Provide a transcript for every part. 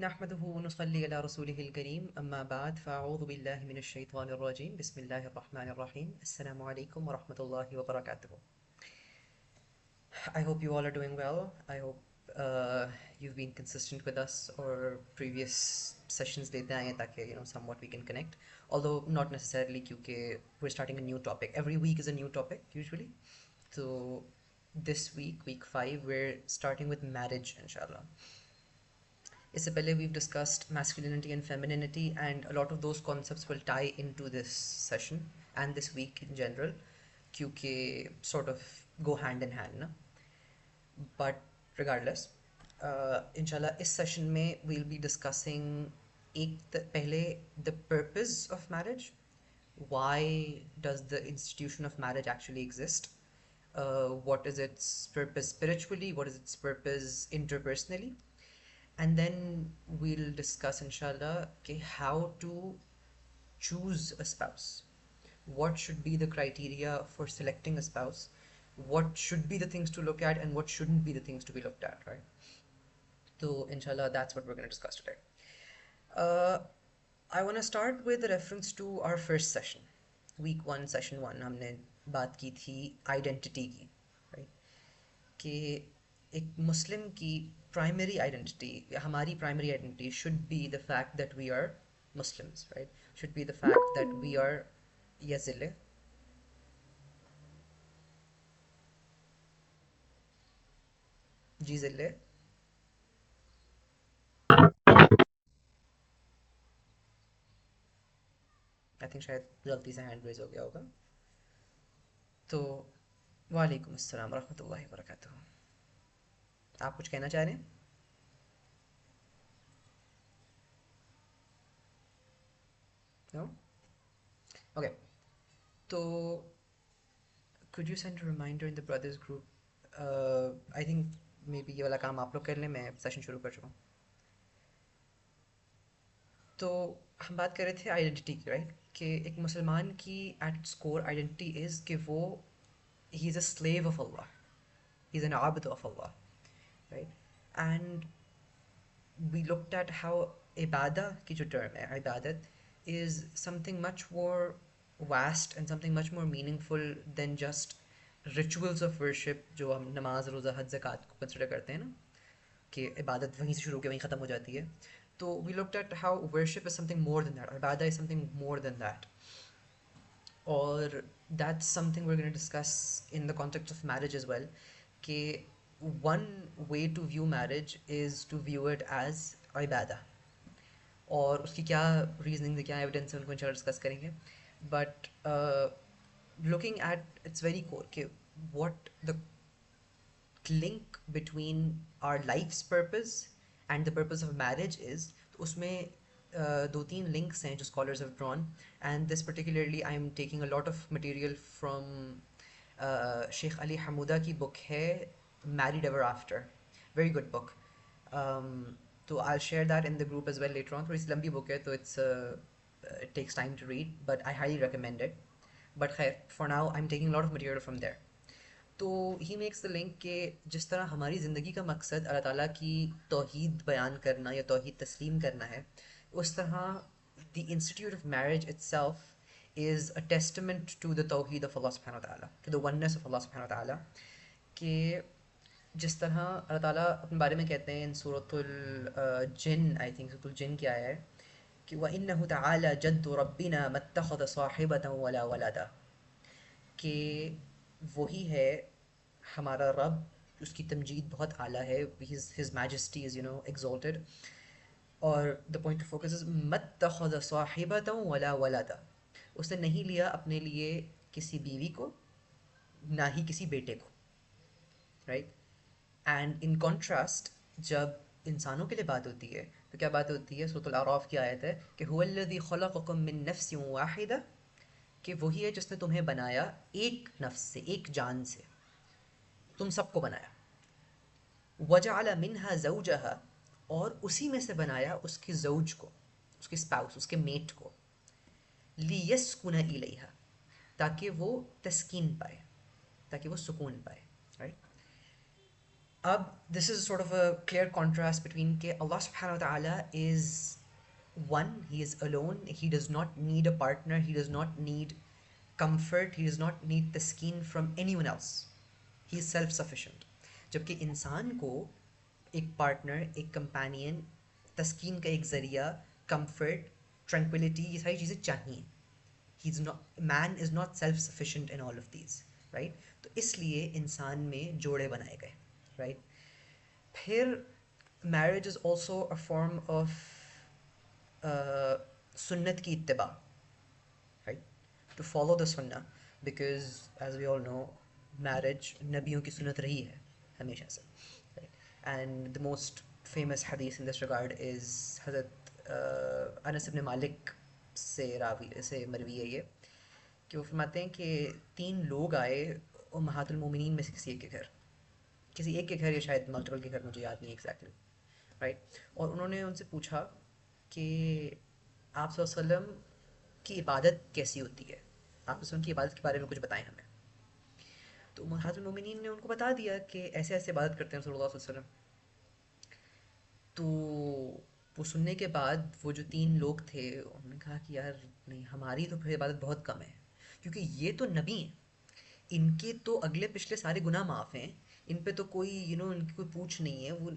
नहमदुहु व नुसल्ली अला रसूलिहिल करीम अम्मा बाद फ़अऊज़ु बिल्लाहि मिनश शैतानिर रजीम बिस्मिल्लाहिर रहमानिर रहीम अस्सलामु अलैकुम व रहमतुल्लाहि व बरकातुहू. I hope you all are doing well. I hope you've been consistent with us or previous sessions लेते आए हैं ताकि somewhat we can connect. Although not necessarily क्योंकि we're starting a new topic. Every week is a new topic usually. So this week, week 5, we're starting with marriage inshallah. इससे पहले we've discussed masculinity and femininity and a lot of those concepts will tie into this session and this week in general क्योंकि sort of go hand in hand ना. But regardless, इंशाल्लाह इस session में we'll be discussing पहले the purpose of marriage. Why does the institution of marriage actually exist? What is its purpose spiritually? What is its purpose interpersonally? And then we'll discuss inshallah how to choose a spouse. What should be the criteria for selecting a spouse? What should be the things to look at and what shouldn't be the things to be looked at, right? So inshallah that's what we're going to discuss today. uh, I want to start with a reference to our first session, week 1 session 1. हमने बात की थी identity की, right? कि एक Muslim की primary identity, हमारी primary identity should be the fact that we are Muslims, right? Should be the fact that we are यजिले. जी जिले. आई थिंक शायद गलती से हैंड रेज हो गया होगा. तो वालेकुम अस्सलाम रहमतुल्लाहि व बरकातुहू. आप कुछ कहना चाह रहे हैं? नो. ओके. तो could you send a reminder in the brothers group? I think maybe ये वाला काम आप लोग कर लें, मैं सेशन शुरू कर चुका हूँ. तो हम बात कर रहे थे आइडेंटिटी की, राइट? कि एक मुसलमान की एट स्कोर आइडेंटिटी इज़ कि वो ही is a slave of Allah, he is an आबिद of Allah, right? And we looked at how इबादा की जो टर्म है इबादत is something much more vast and something much more meaningful than just rituals of worship जो हम नमाज रोज़ा हज ज़कात को कंसिडर करते हैं ना, कि इबादत वहीं से शुरू होकर वहीं ख़त्म हो जाती है. तो we looked at how worship is something more than that, इबादा is something more than that. और that's something we're going to discuss in the context of marriage as well, कि one way to view marriage is to view it as ibadah. और उसकी क्या reasoning क्या evidence है उनको इंशाल्लाह discuss करेंगे. But looking at its very core कि what the link between our life's purpose and the purpose of marriage is. तो उसमें दो तीन links हैं जो scholars have drawn, and this particularly I am taking a lot of material from Sheikh Ali Hamouda की book है Married Ever After. Very good book. तो I'll share that in the group as well later on. थोड़ी सी लंबी book है तो it takes time to read, but I highly recommend it. But खैर, for now I'm taking a lot of material from there. तो he makes the link कि जिस तरह हमारी ज़िंदगी का मकसद अल्लाह ताला की तौहीद बयान करना या तौहीद तस्लीम करना है, उस तरह the institute of marriage itself is a testament to the तौहीद ऑफ अल्लाह सुब्हानहू व तआला, to the oneness of Allah सुब्हानहू व तआला. कि जिस तरह अल्लाह ताला अपने बारे में कहते हैं इन सूरतुल जिन, आई थिंक सूरतुल जिन क्या है कि व इन्नहु तआला जद्दु रब्बिना मत्तखज़ साहिबतन वला वलदा, कि वही है हमारा रब, उसकी तमजीद बहुत आला है, हिज मैजेस्टी इज़ exalted. और the point of focus is मत्तखज़ साहिबतन वला वलदा, उसने नहीं लिया अपने लिए किसी बीवी को, ना ही किसी बेटे को, राइट? एंड इन कॉन्ट्रास्ट जब इंसानों के लिए बात होती है तो क्या बात होती है? सूरह अल-आराफ की आयत है कि हुवल्लज़ी खलक़कुम मिन नफ्सिन वाहिदा, कि वही है जिसने तुम्हें बनाया एक नफ्स से, एक जान से, तुम सबको बनाया. वजअल मिनहा ज़ौजहा, और उसी में से बनाया उसके ज़ौज को, उसके स्पाउस, उसके मेट को. लियस्कुन इलैहा, ताकि वो तस्कीन पाए, ताकि वो सुकून पाए, राइट? अब this is sort of a clear contrast between के Allah subhanahu wa ta'ala is one, he is alone, he does not need a partner, he does not need comfort, he does not need taskeen from anyone else, he is self sufficient. जबकि इंसान को एक partner, एक companion, तस्कीन का एक ज़रिया, comfort, tranquillity, ये सारी चीज़ें चाहिए. He's not, man is not self sufficient in all of these, right? तो इसलिए इंसान में जोड़े बनाए गए, right? फिर marriage is also a form of सुन्नत की इत्तिबा, right? To follow the sunnah, because as we all know, marriage नबियों की सुन्नत रही है हमेशा से, right? And the most famous hadith in this regard is हज़रत अनस इब्न मालिक से मरवी है ये, कि वो फरमाते हैं कि 3 लोग आए उम्महातुल मोमिनीन में से किसी एक के घर, किसी एक के घर या शायद मल्टीपल के घर, मुझे याद नहीं एग्जैक्टली, राइट? और उन्होंने उनसे पूछा कि आप सल्लल्लाहु अलैहि वसल्लम की इबादत कैसी होती है, आप की इबादत के बारे में कुछ बताएं हमें. तो उम्महातुल मोमिनीन ने उनको बता दिया कि ऐसे ऐसे इबादत करते हैं सल्लल्लाहु अलैहि वसल्लम. तो वो सुनने के बाद वो जो 3 लोग थे उन्होंने कहा कि यार नहीं, हमारी तो फिर इबादत बहुत कम है, क्योंकि ये तो नबी हैं, इनके तो अगले पिछले सारे गुनाह माफ़ हैं, इन पे तो कोई इनकी कोई पूछ नहीं है. वो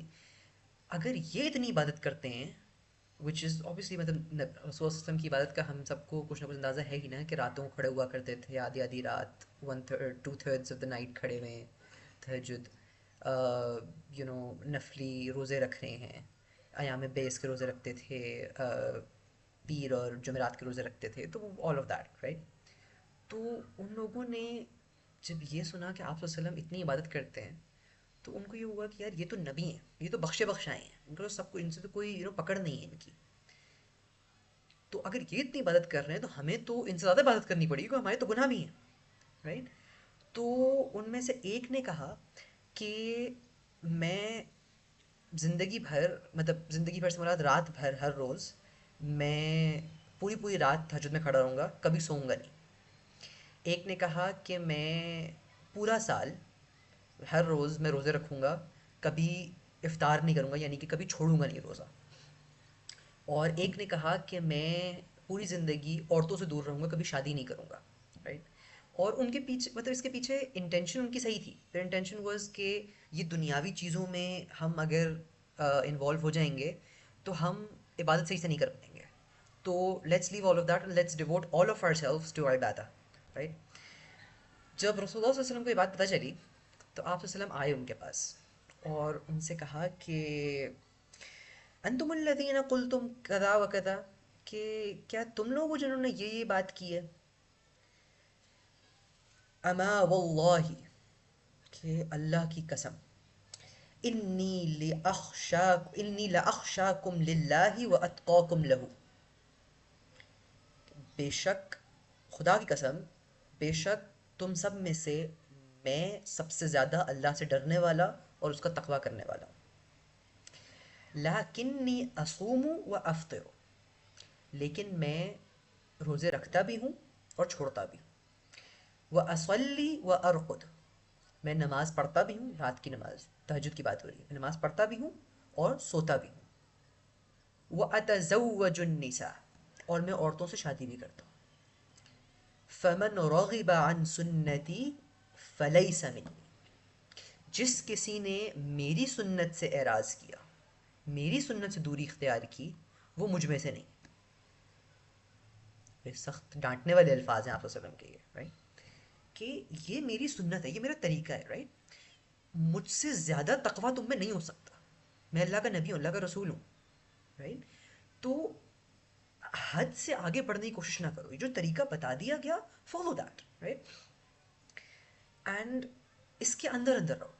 अगर ये इतनी इबादत करते हैं, विच इज़ ऑब्वियसली, मतलब रसूल वसल्लम की इबादत का हम सबको कुछ ना कुछ अंदाज़ा है ही ना, कि रातों को खड़े हुआ करते थे, आधी आधी रात, 1/3 2/3 ऑफ द नाइट खड़े हुए हैं, तहज्जुद, नफली रोज़े रख रहे हैं, अयाम बेस के रोज़े रखते थे, पीर और जुमेरात के रोज़े रखते थे, तो ऑल ऑफ दैट, राइट? तो उन लोगों ने जब ये सुना कि आप वसल्लम इतनी इबादत करते हैं, तो उनको ये हुआ कि यार ये तो नबी हैं, ये तो बख्शे बख्शाए हैं, इनको तो सबको, इनसे तो कोई पकड़ नहीं है इनकी. तो अगर ये इतनी इबादत कर रहे हैं तो हमें तो इनसे ज़्यादा इबादत करनी पड़ेगी, क्योंकि हमारे तो गुनाह भी हैं, राइट? तो उनमें से एक ने कहा कि मैं ज़िंदगी भर, मतलब ज़िंदगी भर से मुराद रात भर, हर रोज़ मैं पूरी पूरी रात तहज्जुद में खड़ा रहूँगा, कभी सोऊंगा नहीं. एक ने कहा कि मैं पूरा साल हर रोज़ मैं रोज़े रखूँगा, कभी इफ्तार नहीं करूँगा, यानी कि कभी छोड़ूंगा नहीं रोज़ा. और एक ने कहा कि मैं पूरी ज़िंदगी औरतों से दूर रहूँगा, कभी शादी नहीं करूँगा, राइट? और उनके पीछे, मतलब इसके पीछे इंटेंशन उनकी सही थी. द इंटेंशन वाज कि ये दुनियावी चीज़ों में हम अगर इन्वॉल्व हो जाएंगे तो हम इबादत सही से नहीं कर पाएंगे. तो let's leave all of that, let's devote all of ourselves to इबादत, राइट? जब रसूलुल्लाह सल्लल्लाहु अलैहि वसल्लम को ये बात पता चली, तो आप वसल्लम आए उनके पास और उनसे कहा कि अंतुमुल्लज़ीना कुल्तुम कज़ा व कज़ा, कि क्या तुम लोग हो जिन्होंने ये बात की है. अमा वल्लाहि, कि अल्लाह की कसम, इन्नी लअख्शाकुम लिल्लाहि व अत्क़ाकुम लहू, बेशक, खुदा की कसम, बेशक तुम सब में से मैं सबसे ज़्यादा अल्लाह से डरने वाला और उसका तकवा करने वाला हूँ. लाकिन्नी असूमु व अफ्तिरु, लेकिन मैं रोज़े रखता भी हूँ और छोड़ता भी हूँ. व असल्ली व अरकुद, मैं नमाज़ पढ़ता भी हूँ, रात की नमाज, तहज्जुद की बात हो रही है, मैं नमाज़ पढ़ता भी हूँ और सोता भी हूँ. व अतज़व्वजुन निसा, और मैं औरतों से शादी भी करता हूँ. फमन रग़िब अन सुन्नती फलैसा मिन्नी, जिस किसी ने मेरी सुन्नत से एराज़ किया, मेरी सुन्नत से दूरी इख्तियार की, वो मुझ में से नहीं. ये सख्त डांटने वाले अल्फाज हैं आप वसल्लम के, ये राइट, कि ये मेरी सुन्नत है, ये मेरा तरीका है, राइट? मुझसे ज़्यादा तकवा तुम में नहीं हो सकता, मैं अल्लाह का नबी हूँ, अल्लाह का रसूल हूँ, राइट? तो हद से आगे बढ़ने की कोशिश ना करो, ये जो तरीका बता दिया गया, फॉलो दैट, राइट? एंड इसके अंदर अंदर रहो.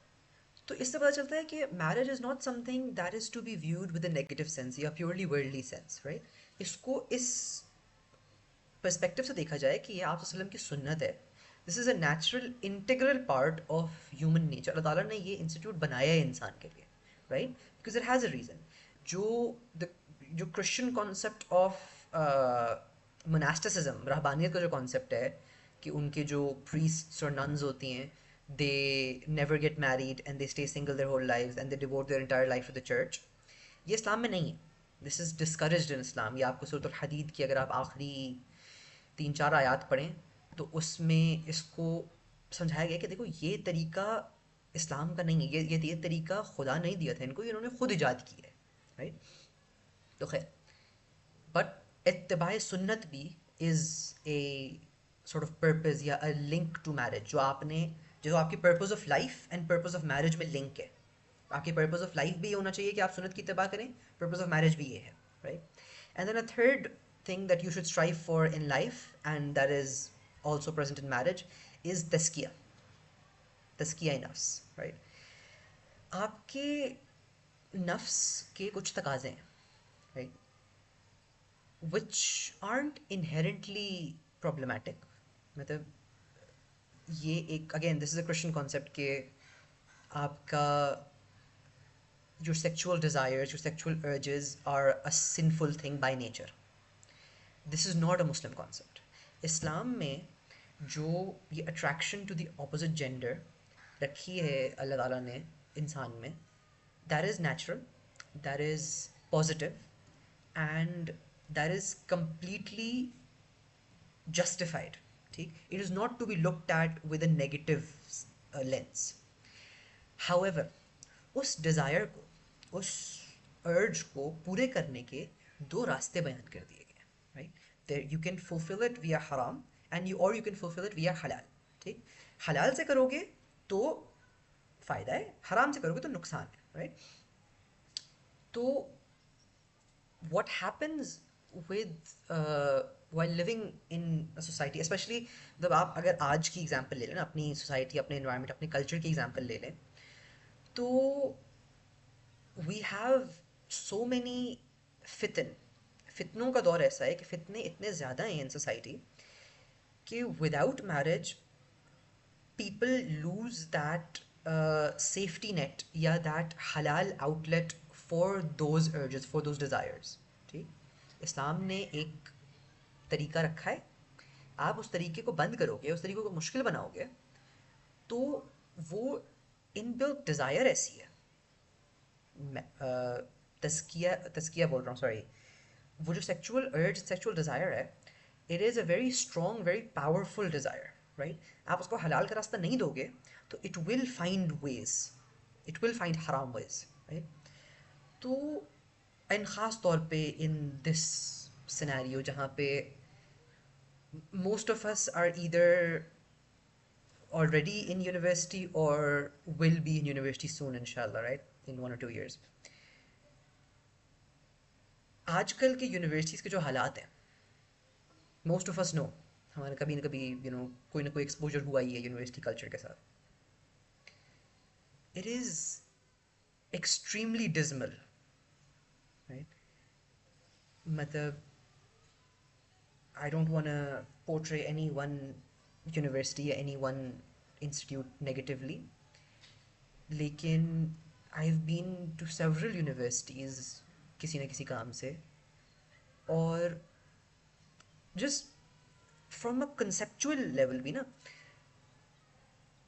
तो इससे पता चलता है कि marriage is not something that is to be viewed with a negative sense या प्योरली वर्ल्डली सेंस, राइट? इसको इस पर्सपेक्टिव से देखा जाए कि ये आप वसल्लम की सुन्नत है. This is a natural integral part of human nature. अल्लाह ताला ने ये इंस्टीट्यूट बनाया है इंसान के लिए, right? Because it has a reason. जो जो क्रिश्चियन कॉन्सेप्ट ऑफ मोनास्टिसिज्म, रहबानियत का जो कॉन्सेप्ट है, कि उनके जो प्रीस्ट्स और नन्स होती हैं they never get married and they stay single their whole lives and they devote their entire life to the church. ये इस्लाम में नहीं है. This is discouraged in Islam. ये आपको सूरत अल हदीद की अगर आप आखिरी 3-4 आयात पढ़ें तो उसमें इसको समझाया गया कि देखो ये तरीका इस्लाम का नहीं है, ये तरीका खुदा नहीं दिया था इनको, ये इन्होंने खुद इजाद किया है, राइट. तो खैर, बट इत्तिबाए सुन्नत भी is a sort of purpose या अ लिंक टू मैरिज, जो आपकी purpose of life and purpose of marriage में लिंक है. आपकी पर्पस ऑफ लाइफ भी ये होना चाहिए कि आप सुन्नत की इत्तिबा करें, पर्पस ऑफ मैरिज भी ये है, right. And then a third thing that you should strive for in life, and that is also present in marriage, is तस्किया नफ्स, राइट. आपके नफ्स के कुछ तकाज़े हैं, right, which aren't inherently problematic. मतलब ये एक, again this is a Christian concept कि आपका your sexual desires, your sexual urges are a sinful thing by nature. This is not a Muslim concept. इस्लाम में जो ये attraction to the opposite gender रखी है अल्लाह ताला ने इंसान में, that is natural, that is positive, and that is completely justified. ठीक, it is not to be looked at with a negative lens. However, उस डिज़ायर को, उस अर्ज को पूरे करने के दो रास्ते बयान कर दिए गए, right. There you can fulfil it via हराम and you can fulfil it via हलाल. ठीक, हलाल से करोगे तो फ़ायदा है, हराम से करोगे तो नुकसान है, राइट. तो what happens with while living in a society, especially जब आप अगर आज की एग्जांपल ले लें ना, अपनी सोसाइटी, अपने एनवायरनमेंट, अपने कल्चर की एग्जांपल ले लें, तो वी हैव सो मैनी फितनों का दौर ऐसा है कि फितने इतने ज़्यादा हैं इन सोसाइटी कि without marriage people lose that safety net या दैट हलाल outlet for those urges, for those desires. ठीक, इस्लाम ने एक तरीका रखा है, आप उस तरीके को बंद करोगे, उस तरीके को मुश्किल बनाओगे, तो वो इनबिल्ट डिज़ायर ऐसी है, तस्किया बोल रहा हूँ, सॉरी, वो जो सेक्सुअल अर्ज, सेक्सुअल डिज़ायर है, it is a very strong, very powerful desire, right. आप उसको हलाल का रास्ता नहीं दोगे तो it will find ways, it will find हराम वेज, राइट. तो एंड ख़ास तौर पे इन दिस सिनेरियो जहाँ पे most of us are either already in university or will be in university soon, inshallah, right, in 1 or 2 years. आजकल के universities के जो हालात हैं, मोस्ट ऑफ अस नो, हमारा कभी ना कभी कोई ना कोई एक्सपोजर हुआ ही है यूनिवर्सिटी कल्चर के साथ. It is extremely dismal, right. मतलब I don't want to portray any one university or any one institute negatively, लेकिन I've been to several universities किसी न किसी काम से, और just from a conceptual level भी ना,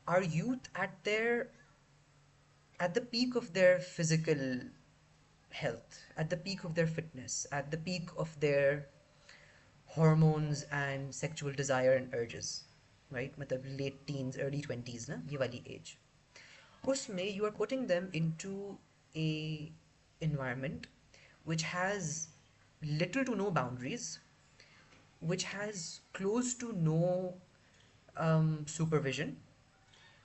our youth at the peak of their physical health, at the peak of their fitness, at the peak of their hormones and sexual desire and urges, right, मतलब late teens, early 20s ना, ये वाली age, उसमें you are putting them into a environment which has little to no boundaries, which has close to no supervision,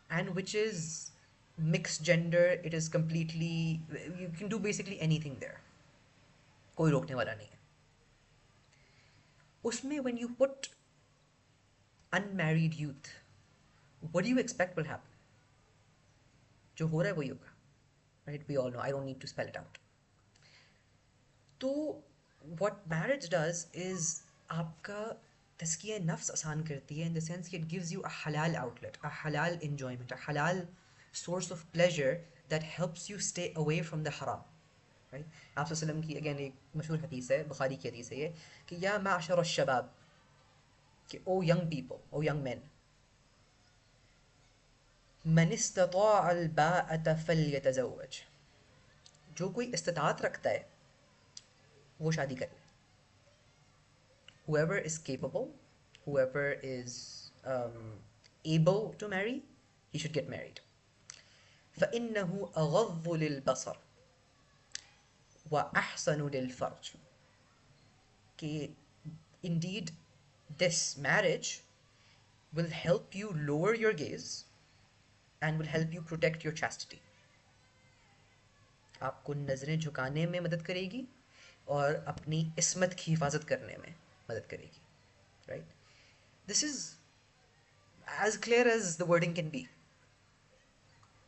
and which is mixed gender. It is completely, you can do basically anything there, कोई रोकने वाला नहीं है उसमें. when you put unmarried youth, what do you expect will happen? जो हो रहा है वही होगा, right? We all know, I don't need to spell it out. तो what marriage does is आपका तस्किया नफ्स आसान करती है, in the sense कि it gives you a halal outlet, a halal enjoyment, a halal source of pleasure that helps you stay away from the haram, right? आप सल्लम की again एक मशहूर हदीस है, बुखारी की हदीस है ये, कि या माशर शबाब, कि ओ यंग पीपल, ओ यंग मैन, मन इस्तताअ अल बाअत फल्यतज़व्वज, जो कोई इस्तिताअत रखता है वो शादी कर ले. Whoever is capable, whoever is able to marry, he should get married. فإنه أغض للبصر وأحسن للفرج. कि indeed this marriage will help you lower your gaze and will help you protect your chastity. आपको नज़रें झुकाने में मदद करेगी और अपनी इस्मत की हिफाजत करने में मदद करेगी. Right? This is as clear as the wording can be.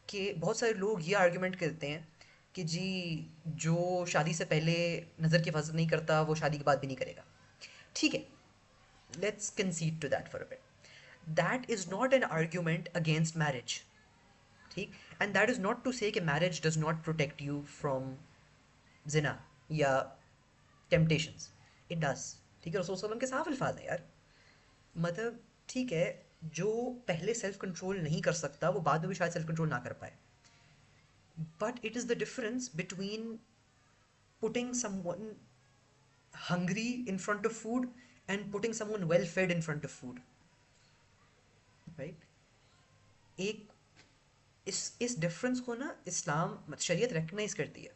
कि बहुत सारे लोग ये आर्ग्यूमेंट करते हैं कि जी जो शादी से पहले नज़र की हिफाजत नहीं करता वो शादी के बाद भी नहीं करेगा. ठीक है, let's concede to that for a bit. That is not an argument against marriage. ठीक, and that is not to say कि marriage does not protect you from जिना या टेम्पटेशंस. It does. ठीक है, रसूल सल्लल्लाहु अलैहि वसल्लम के साफ अल्फाज हैं यार. मतलब ठीक है, जो पहले सेल्फ कंट्रोल नहीं कर सकता वो बाद में भी शायद सेल्फ कंट्रोल ना कर पाए. But it is the difference between putting someone hungry in front of food and putting someone well fed in front of food. Right? एक इस डिफरेंस को ना इस्लाम शरीयत रिकग्नाइज करती है.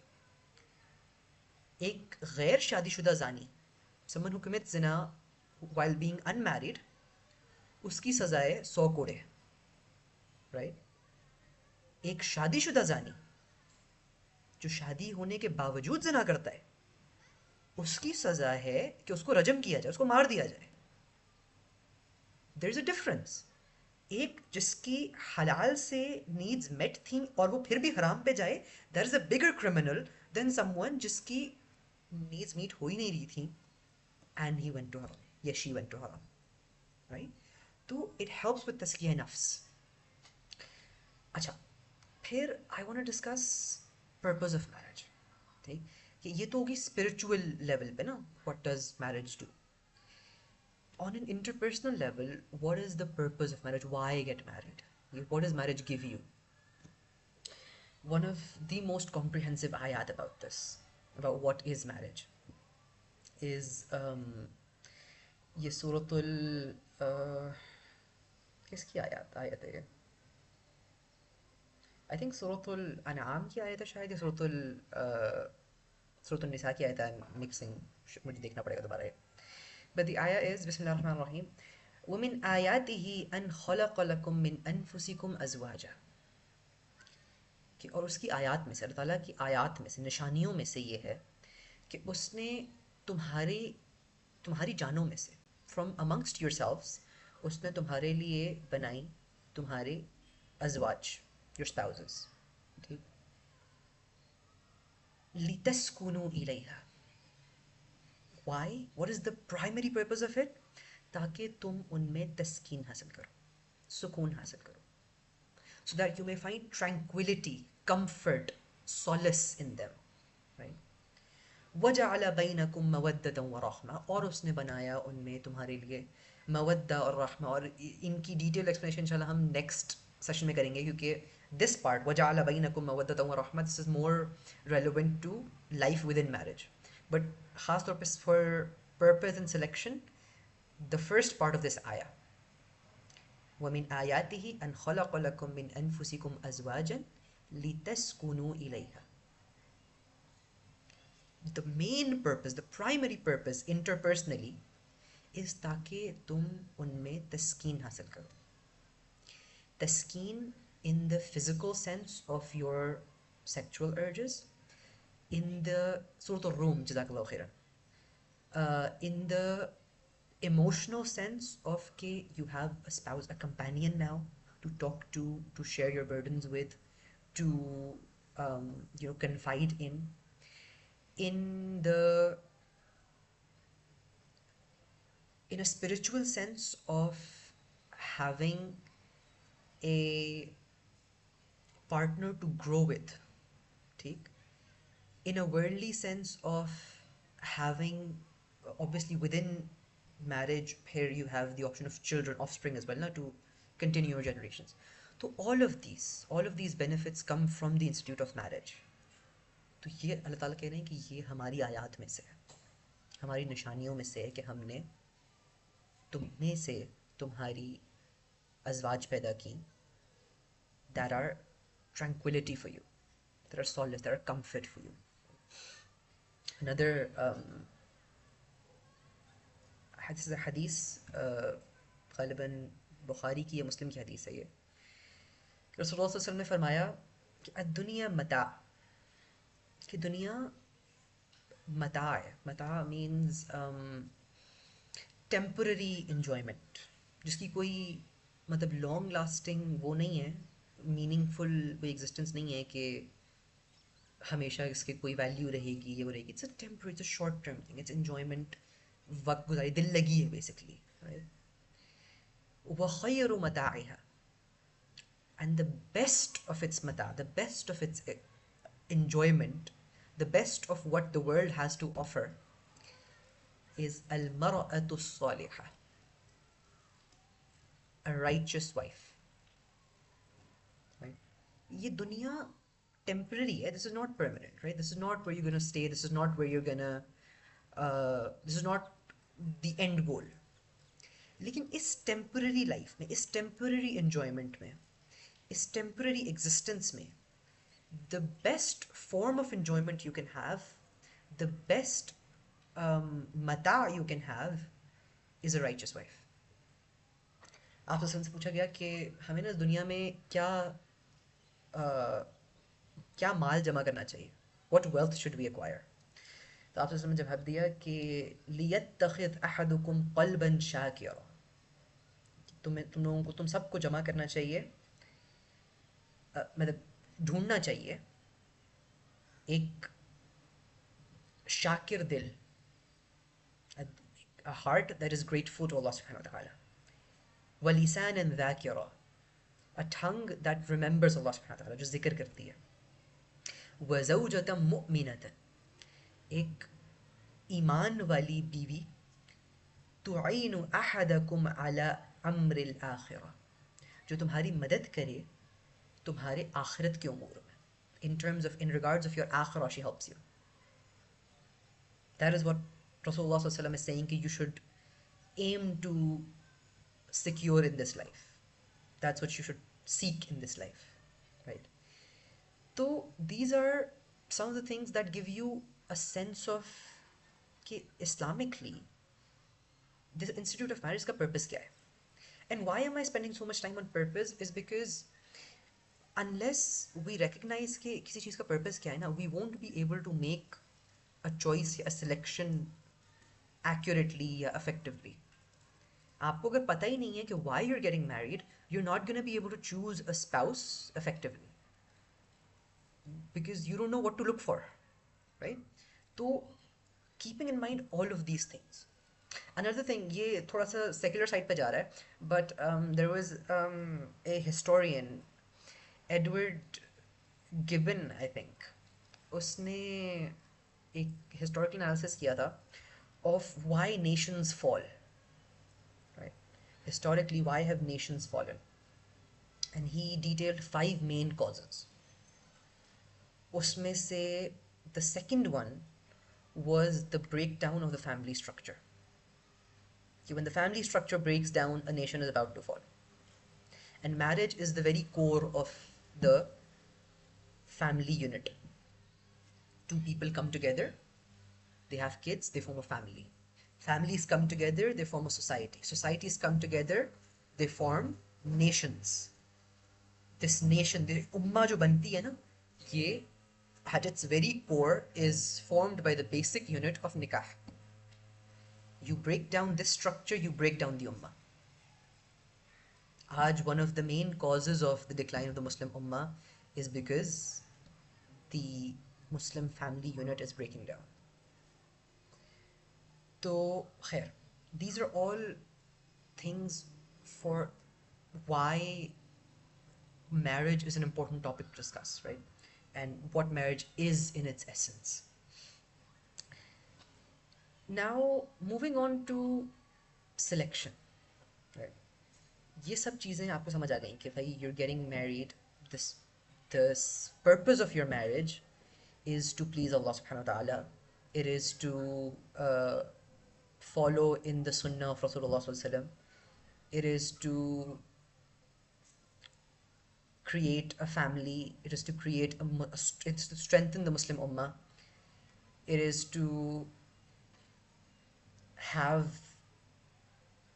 एक गैर शादीशुदा जानी, someone who commits zina while being unmarried, उसकी सजाए 100 कोड़े. राइट? एक शादीशुदा जानी जो शादी होने के बावजूद जिना करता है, उसकी सजा है कि उसको रजम किया जाए, उसको मार दिया जाए. There is a difference. एक जिसकी हलाल से नीड्स मेट थी और वो फिर भी हराम पे जाए, there is a bigger criminal then someone जिसकी नीड्स मीट हो ही नहीं रही थी एंड ही वेंट टू हराम या शी वेंट टू हराम. राइट? तो इट हेल्प्स विद तस्किया नफ्स. अच्छा, फिर I want to discuss purpose of marriage. ठीक, कि ये तो होगी स्पिरिचुअल लेवल पे ना, what does marriage do. On an interpersonal level, what is the purpose of marriage? Why get married? What does marriage give you? One of the most comprehensive ayat about this, about what is marriage, is ये सूरतुल किसकी आयत है ये? I think सूरतुल अनआम की आयत है शायद, या सूरतुल निसा की आयत है. मिक्सिंग, मुझे देखना पड़ेगा दोबारा. But the ayah is Bismillah ar-Rahman ar-Rahim. وَمِنْ آيَاتِهِ أَنْ خَلَقَ لَكُم مِّنْ أَنفُسِكُمْ أَزْوَاجًا. कि और उसकी आयत में से, अल्लाह ताला की आयत में से, निशानियों में से ये है कि उसने तुम्हारी तुम्हारी जानों में से, फ्रॉम अमंगस्ट योरसेल्व्स, उसने तुम्हारे लिए बनाई तुम्हारे अज़वाज, योर स्पाउसेस. ठीक, लितस्कुनु इलैहा. Why? What is the primary purpose of it? ताकि तुम उनमें तस्कीन हासिल करो, सुकून हासिल करो. So that you may find tranquility, comfort, solace in them. Right? وَجَعَلَ بَيْنَكُمْ مَوَدَّةً وَرَحْمَةً. और उसने बनाया उनमें तुम्हारे लिए मवद्दा और रहमा. और इनकी डिटेल एक्सप्लेनेशन इंशाल्लाह हम नेक्स्ट सेशन में करेंगे, क्योंकि दिस पार्ट वजअल बैनकुम मवद्दतन व रहमा, this is more relevant to life within marriage. But ख़ास तौर पे for purpose and selection, the first part of this आया, वमिन आयातिही अन खलक़ लकुम मिन अनफुसिकुम अज़वाजन लितस्कुनु इलैहा. The main purpose, the primary purpose interpersonally is ताकि तुम उनमें तस्कीन हासिल करो. Taskin in the physical sense of your sexual urges, in the Surah Al-Rum, Jazakallahu khairan, in the emotional sense of ke you have a spouse, a companion now to talk to share your burdens with, to confide in the in a spiritual sense of having a partner to grow with. ठीक, in a worldly sense of having, obviously within marriage here you have the option of children, offspring as well, now to continue your generations. तो all of these benefits come from the institute of marriage. तो ये अल्लाह ताला कह रहे हैं कि ये हमारी आयात में से है, हमारी निशानियों में से है कि हमने तुम में से तुम्हारी अज़वाज पैदा की that are tranquility for you, that are solace, that are comfort for you. Another हदीस ग़ालिबन बुखारी की या मुस्लिम की हदीस है ये, रसूलुल्लाह सल्लल्लाहु अलैहि वसल्लम ने फरमाया कि दुनिया मता, कि दुनिया मता है. मता मीन्स टेम्पररी इंजॉयमेंट, जिसकी कोई मतलब लॉन्ग लास्टिंग वो नहीं है, मीनिंगफुल कोई एग्जिस्टेंस नहीं है कि हमेशा इसके कोई वैल्यू रहेगी, ये वो रहेगी. It's a temporary, it's a short term thing, it's enjoyment, वक्त गुजारी, दिल लगी है बेसिकली. व खैरु मताइहा, and the best of its mata, the best of its enjoyment, the best of what the world has to offer is al-mar'atu salihah, a righteous wife. Right? ये दुनिया temporary है, this is not permanent, right? This is not where you're gonna stay, this is not where you're gonna this is not the end goal. लेकिन इस temporary life में, इस temporary enjoyment में, इस temporary existence में, the best form of enjoyment you can have, the best mata you can have is a righteous wife. आपसे पूछा गया कि हमें ना दुनिया में क्या माल जमा करना चाहिए, what wealth should we acquire. तो आपसे ने जवाब दिया कि लियत्तखिज़ अहदुकुम क़ल्बन शाकिरा, तुम लोगों को, तुम सबको जमा करना चाहिए, मतलब ढूंढना चाहिए एक शाकिर दिल, a heart that is grateful to Allah subhanahu wa ta'ala, wa lisanan dhakira, a tongue that remembers Allah subhanahu wa ta'ala, जो जिक्र करती है, wa zawjatan mu'minatan, एक ईमान वाली बीवी, तुईनु अहदकुम अला अम्रिल आखिरा, जो तुम्हारी मदद करे तुम्हारे आखिरत के उमूर में, in regards of your akhirah, she helps you. That is what Rasulullah sallallahu alaihi wasallam is saying, कि you should aim to secure in this life. That's what you should seek in this life, right? So these are some of the things that give you a sense of कि Islamically this institute of marriage का purpose क्या है. And why am I spending so much time on purpose is because unless we recognize कि किसी चीज़ का purpose क्या है ना, we won't be able to make a choice या a selection accurately या effectively. आपको अगर पता ही नहीं है कि why you're getting married, you're not going to be able to choose a spouse effectively because you don't know what to look for, right? तो keeping in mind all of these things. Another thing, ये थोड़ा सा secular side पे जा रहा है, but there was a historian, Edward Gibbon, I think, उसने एक historical analysis किया था of why nations fall, right? Historically, why have nations fallen? And he detailed 5 main causes. उसमें से the second one was the breakdown of the family structure. When the family structure breaks down, a nation is about to fall. And marriage is the very core of the family unit. Two people come together, they have kids, they form a family. Families come together, they form a society. Societies come together, they form nations. This nation, the ummah जो बनती है ना, ये at its very core is formed by the basic unit of nikah. You break down this structure, you break down the ummah. Aaj, one of the main causes of the decline of the Muslim ummah is because the Muslim family unit is breaking down. So, khair, these are all things for why marriage is an important topic to discuss, right? And what marriage is in its essence. Now, moving on to selection, right? ये सब चीज़ें आपको समझ आ गई कि भाई you're getting married, this this purpose of your marriage is to please Allah subhanahu wa ta'ala. It is to uh, follow in the sunnah of Rasulullah sallallahu alaihi wasallam. It is to create a family. It is to create it's to strengthen the Muslim ummah. It is to have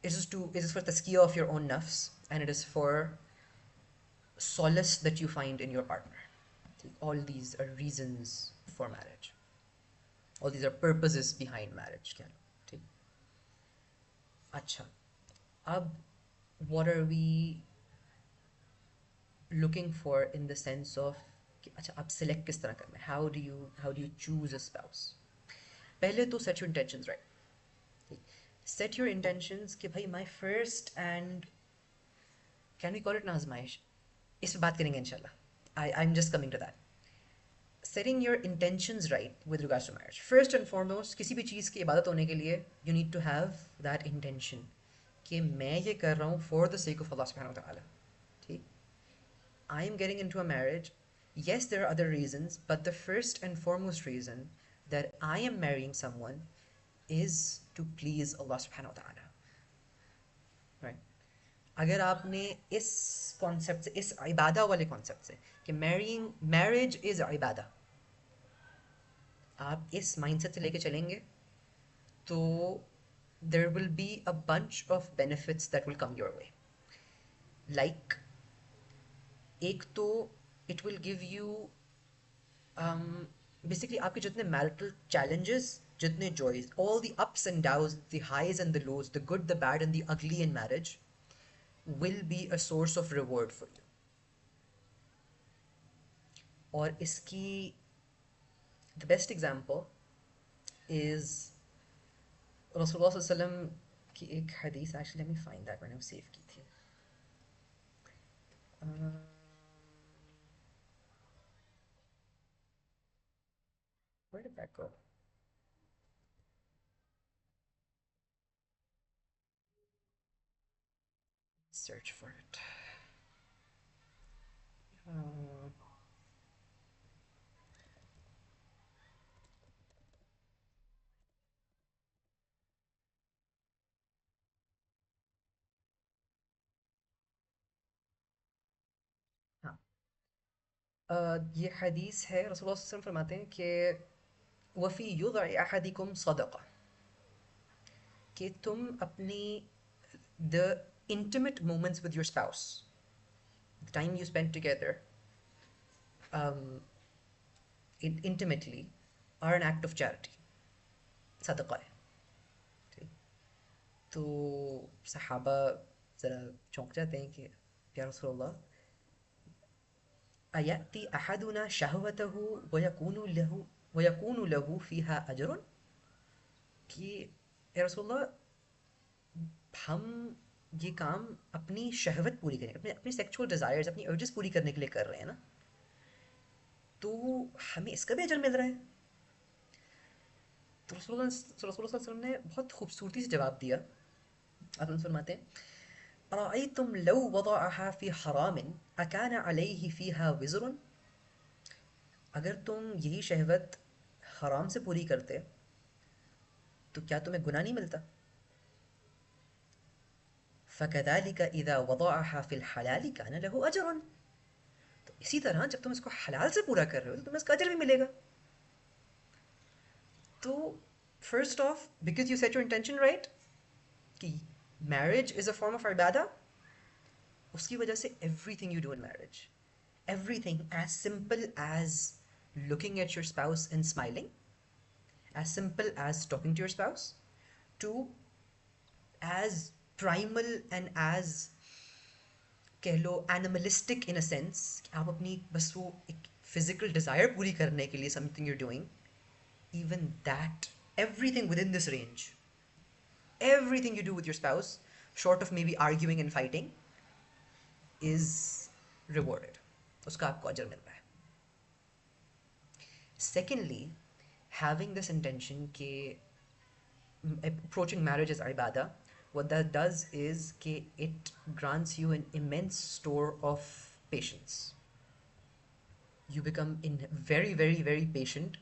it is for tazkiyah of your own nafs, and it is for solace that you find in your partner. All these are reasons for marriage. All these are purposes behind marriage. कह लो, ठीक. अच्छा, अब what are we looking for in the sense of कि अच्छा अब select किस तरह करना है? How do you choose a spouse? पहले तो set your intentions right. Set your intentions कि भाई my first and can we call it ना आजमाइश? इस पे बात करेंगे इंशाल्लाह. I'm just coming to that. Setting your intentions right with regards to marriage. First and foremost, किसी भी चीज़ की इबादत होने के लिए you need to have that intention कि मैं ये कर रहा हूँ for the sake of Allah subhanahu wa ta'ala. ठीक? I am getting into a marriage. Yes, there are other reasons, but the first and foremost reason that I am marrying someone is to please Allah subhanahu wa ta'ala. Right? अगर आपने इस concept से, इस इबादा वाले concept से कि marriage is इबादा, आप इस माइंडसेट से लेके चलेंगे तो there will be a bunch of benefits that will come your way. Like, एक तो it will give you basically आपके जितने marital challenges, जितने joys, all the ups and downs, the highs and the lows, the good, the bad and the ugly in marriage will be a source of reward for you. और इसकी the best example is Rasulullah sallallahu alaihi wasallam की एक हदीस. Actually let me find that, मैंने save की थी. Where did that go? Search for it. Uh, हाँ. ये हदीस है. रसूलुल्लाह सल्लल्लाहु अलैहि वसल्लम फरमाते हैं कि वफ़ी युदअ अहदिकुम सदक़ा, कि तुम अपनी the intimate moments with your spouse, the time you spend together um, intimately, are an act of charity. सदक़ा है. ठीक. तो सहाबा ज़रा चौंक जाते हैं कि या रसूलल्लाह, अयति अहदुना शहवतहु वयकूनु लहु फीहा अजरुन, कि या रसूलल्लाह हम ये काम अपनी शहवत पूरी करें, अपने अपनी सेक्सुअल डिज़ायर्स, अपनी अर्जेस पूरी करने के लिए कर रहे हैं ना, तो हमें इसका भी अजर मिल रहा है. तो रसूलुल्लाह सल्लल्लाहु अलैहि वसल्लम ने बहुत खूबसूरती से जवाब दिया. आप फरमाते हैं अरअयतुम लौ वदअहा फी हरामिन अकान अलैहि फीहा विज़रुन, अगर तुम यही शहवत हराम से पूरी करते तो क्या तुम्हें गुनाह नहीं मिलता? फ़कज़ालिक इज़ा वदअहा फ़िल हलाल कान लहु अजरुन, तो इसी तरह जब तुम इसको हलाल से पूरा कर रहे हो तो तुम्हें इसका अजर भी मिलेगा. तो first of, because you set your intention right कि marriage is a form of इबादा, उसकी वजह से everything you do in marriage, everything as simple as looking at your spouse and smiling, as simple as talking to your spouse, to as primal and as कह लो animalistic in a sense कि आप अपनी बस वो एक physical desire पूरी करने के लिए something you're doing, even that, everything within this range, everything you do with your spouse short of maybe arguing and fighting is rewarded. उसका आपको अजर मिल रहा है. Secondly, having this intention कि approaching marriage as ibadah what that does is कि it grants you an immense store of patience. You become in very very very patient,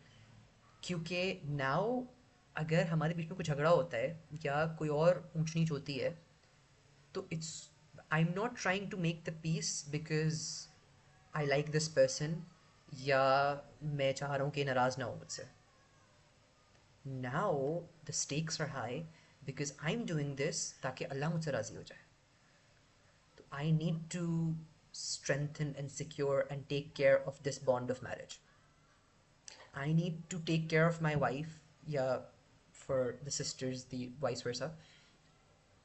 क्योंकि now अगर हमारे बीच में कुछ झगड़ा होता है या कोई और ऊंच नीच होती है, तो it's I'm not trying to make the peace because I like this person या मैं चाह रहा हूँ कि नाराज़ ना हो मुझसे. Now the stakes are high because I'm doing this ताकि अल्लाह मुझसे राज़ी हो जाए. तो I need to strengthen and secure and take care of this bond of marriage. I need to take care of my wife, yeah, for the sisters, the vice versa,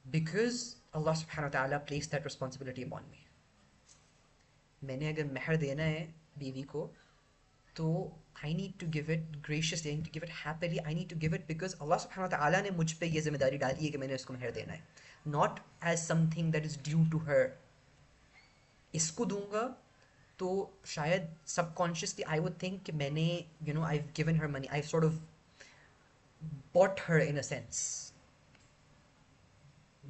because Allah subhanahu wa ta'ala placed that responsibility upon me. मैंने अगर महर देना है बीवी को, तो I need to give it graciously, I need to give it happily, I need to give it because Allah subhanahu wa ta'ala ने मुझ पे ये जिम्मेदारी डाली है कि मैंने इसको महर देना है, not as something that is due to her. इसको दूंगा तो शायद subconsciously I would think कि मैंने I've given her money, I've sort of bought her in a sense.